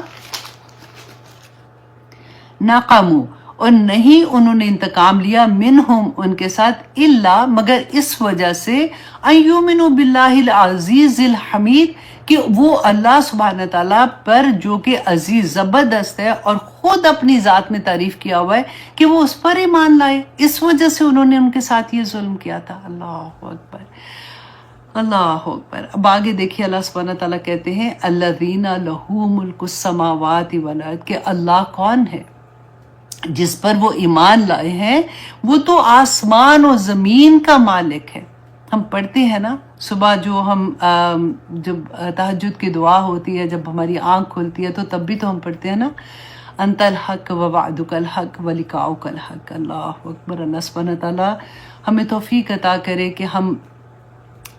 نَقَمُوا، اور نہیں انہوں نے انتقام لیا منہم ان کے ساتھ الا مگر اس وجہ سے ان یؤمنوا باللہ العزیز الحمید، کہ وہ اللہ سبحانہ تعالیٰ پر جو کہ عزیز زبردست ہے اور خود اپنی ذات میں تعریف کیا ہوا ہے کہ وہ اس پر ایمان لائے، اس وجہ سے انہوں نے ان کے ساتھ یہ ظلم کیا تھا۔ اللہ اکبر، اللہ اکبر۔ اب آگے دیکھیے اللہ سبحانہ تعالیٰ کہتے ہیں الذین لہ ملک السماوات والارض، کہ اللہ کون ہے جس پر وہ ایمان لائے ہیں، وہ تو آسمان و زمین کا مالک ہے۔ ہم پڑھتے ہیں نا صبح جو ہم جب تہجد کی دعا ہوتی ہے، جب ہماری آنکھ کھلتی ہے تو تب بھی تو ہم پڑھتے ہیں نا انت الحق و وعدک الحق و لقاؤک الحق۔ اللہ اکبر۔ اللہ سبحانہ تعالیٰ ہمیں توفیق عطا کرے کہ ہم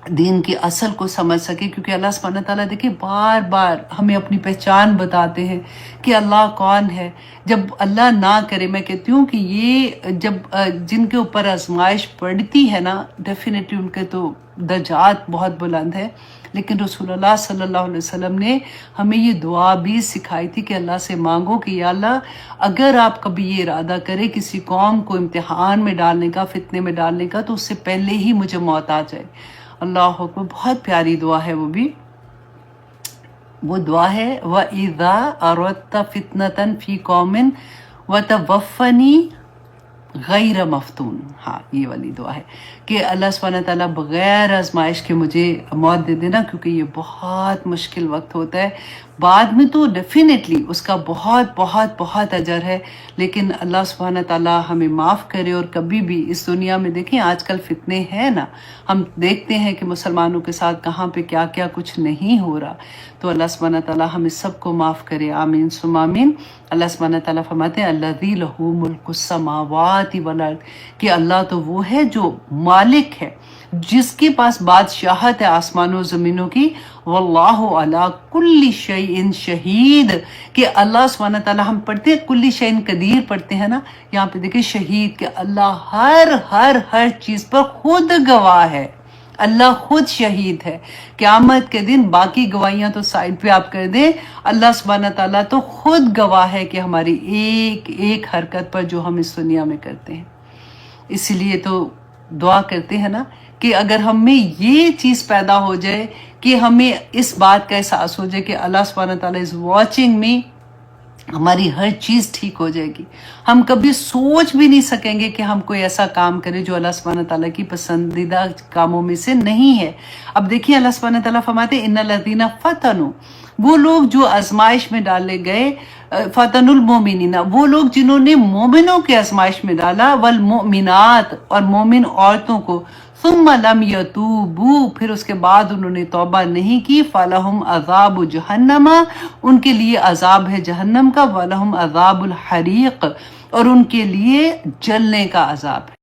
دین کی اصل کو سمجھ سکے، کیونکہ اللہ سبحانہ تعالیٰ دیکھیں بار بار ہمیں اپنی پہچان بتاتے ہیں کہ اللہ کون ہے۔ جب اللہ نہ کرے، میں کہتی ہوں کہ یہ جب جن کے اوپر آزمائش پڑتی ہے نا، ڈیفینیٹلی ان کے تو درجات بہت بلند ہے، لیکن رسول اللہ صلی اللہ علیہ وسلم نے ہمیں یہ دعا بھی سکھائی تھی کہ اللہ سے مانگو کہ یا اللہ اگر آپ کبھی یہ ارادہ کرے کسی قوم کو امتحان میں ڈالنے کا، فتنے میں ڈالنے کا، تو اس سے پہلے ہی مجھے موت آ جائے۔ اللہ اکبر، بہت پیاری دعا ہے وہ بھی۔ وہ دعا ہے وَإِذَا أَرَدْتَ فِتْنَةً فِي قَوْمٍ وَتَوَفَّنِي غَيْرَ مَفْتُونٍ۔ ہاں، یہ والی دعا ہے کہ اللہ سبحانہ تعالیٰ بغیر آزمائش کے مجھے موت دے دینا، کیونکہ یہ بہت مشکل وقت ہوتا ہے۔ بعد میں تو ڈیفینیٹلی اس کا بہت بہت بہت اجر ہے، لیکن اللہ سبحانہ تعالیٰ ہمیں معاف کرے۔ اور کبھی بھی اس دنیا میں دیکھیں آج کل فتنے ہیں نا، ہم دیکھتے ہیں کہ مسلمانوں کے ساتھ کہاں پہ کیا کیا کچھ نہیں ہو رہا، تو اللہ سبحانہ تعالیٰ ہمیں سب کو معاف کرے، آمین ثم آمین۔ اللہ سبحانہ تعالیٰ فرماتے ہیں الذی لہ ملک السماوات والارض، کہ اللہ تو وہ ہے جو مالک ہے، جس کے پاس بادشاہت ہے آسمانوں و زمینوں کی، واللہ علی کل شیء شہید، کہ اللہ سبحانہ تعالیٰ، ہم پڑھتے ہیں کل شیء قدیر پڑھتے ہیں نا، یہاں پہ دیکھیں شہید، کہ اللہ ہر چیز پر خود گواہ ہے، اللہ خود شہید ہے. قیامت کے دن باقی گواہیاں تو سائڈ پہ آپ کر دیں، اللہ سبحانہ تعالیٰ تو خود گواہ ہے کہ ہماری ایک ایک حرکت پر جو ہم اس دنیا میں کرتے ہیں. اسی لیے تو دعا کرتے ہیں نا کہ اگر ہم میں یہ چیز پیدا ہو جائے کہ ہمیں اس بات کا احساس ہو جائے کہ اللہ سبحانہ تعالیٰ از واچنگ می، ہماری ہر چیز ٹھیک ہو جائے گی. ہم کبھی سوچ بھی نہیں سکیں گے کہ ہم کوئی ایسا کام کریں جو اللہ سبحانہ تعالیٰ کی پسندیدہ کاموں میں سے نہیں ہے. اب دیکھیں اللہ سبحانہ تعالیٰ فرماتے ہیں ان الذین فتنوا، وہ لوگ جو آزمائش میں ڈالے گئے، فتن المومنین، وہ لوگ جنہوں نے مومنوں کے آزمائش میں ڈالا، والمؤمنات، اور مومن عورتوں کو، ثم لم یتوبوا، پھر اس کے بعد انہوں نے توبہ نہیں کی، فلہم عذاب جہنم، ان کے لیے عذاب ہے جہنم کا، ولہم عذاب الحریق، اور ان کے لیے جلنے کا عذاب ہے.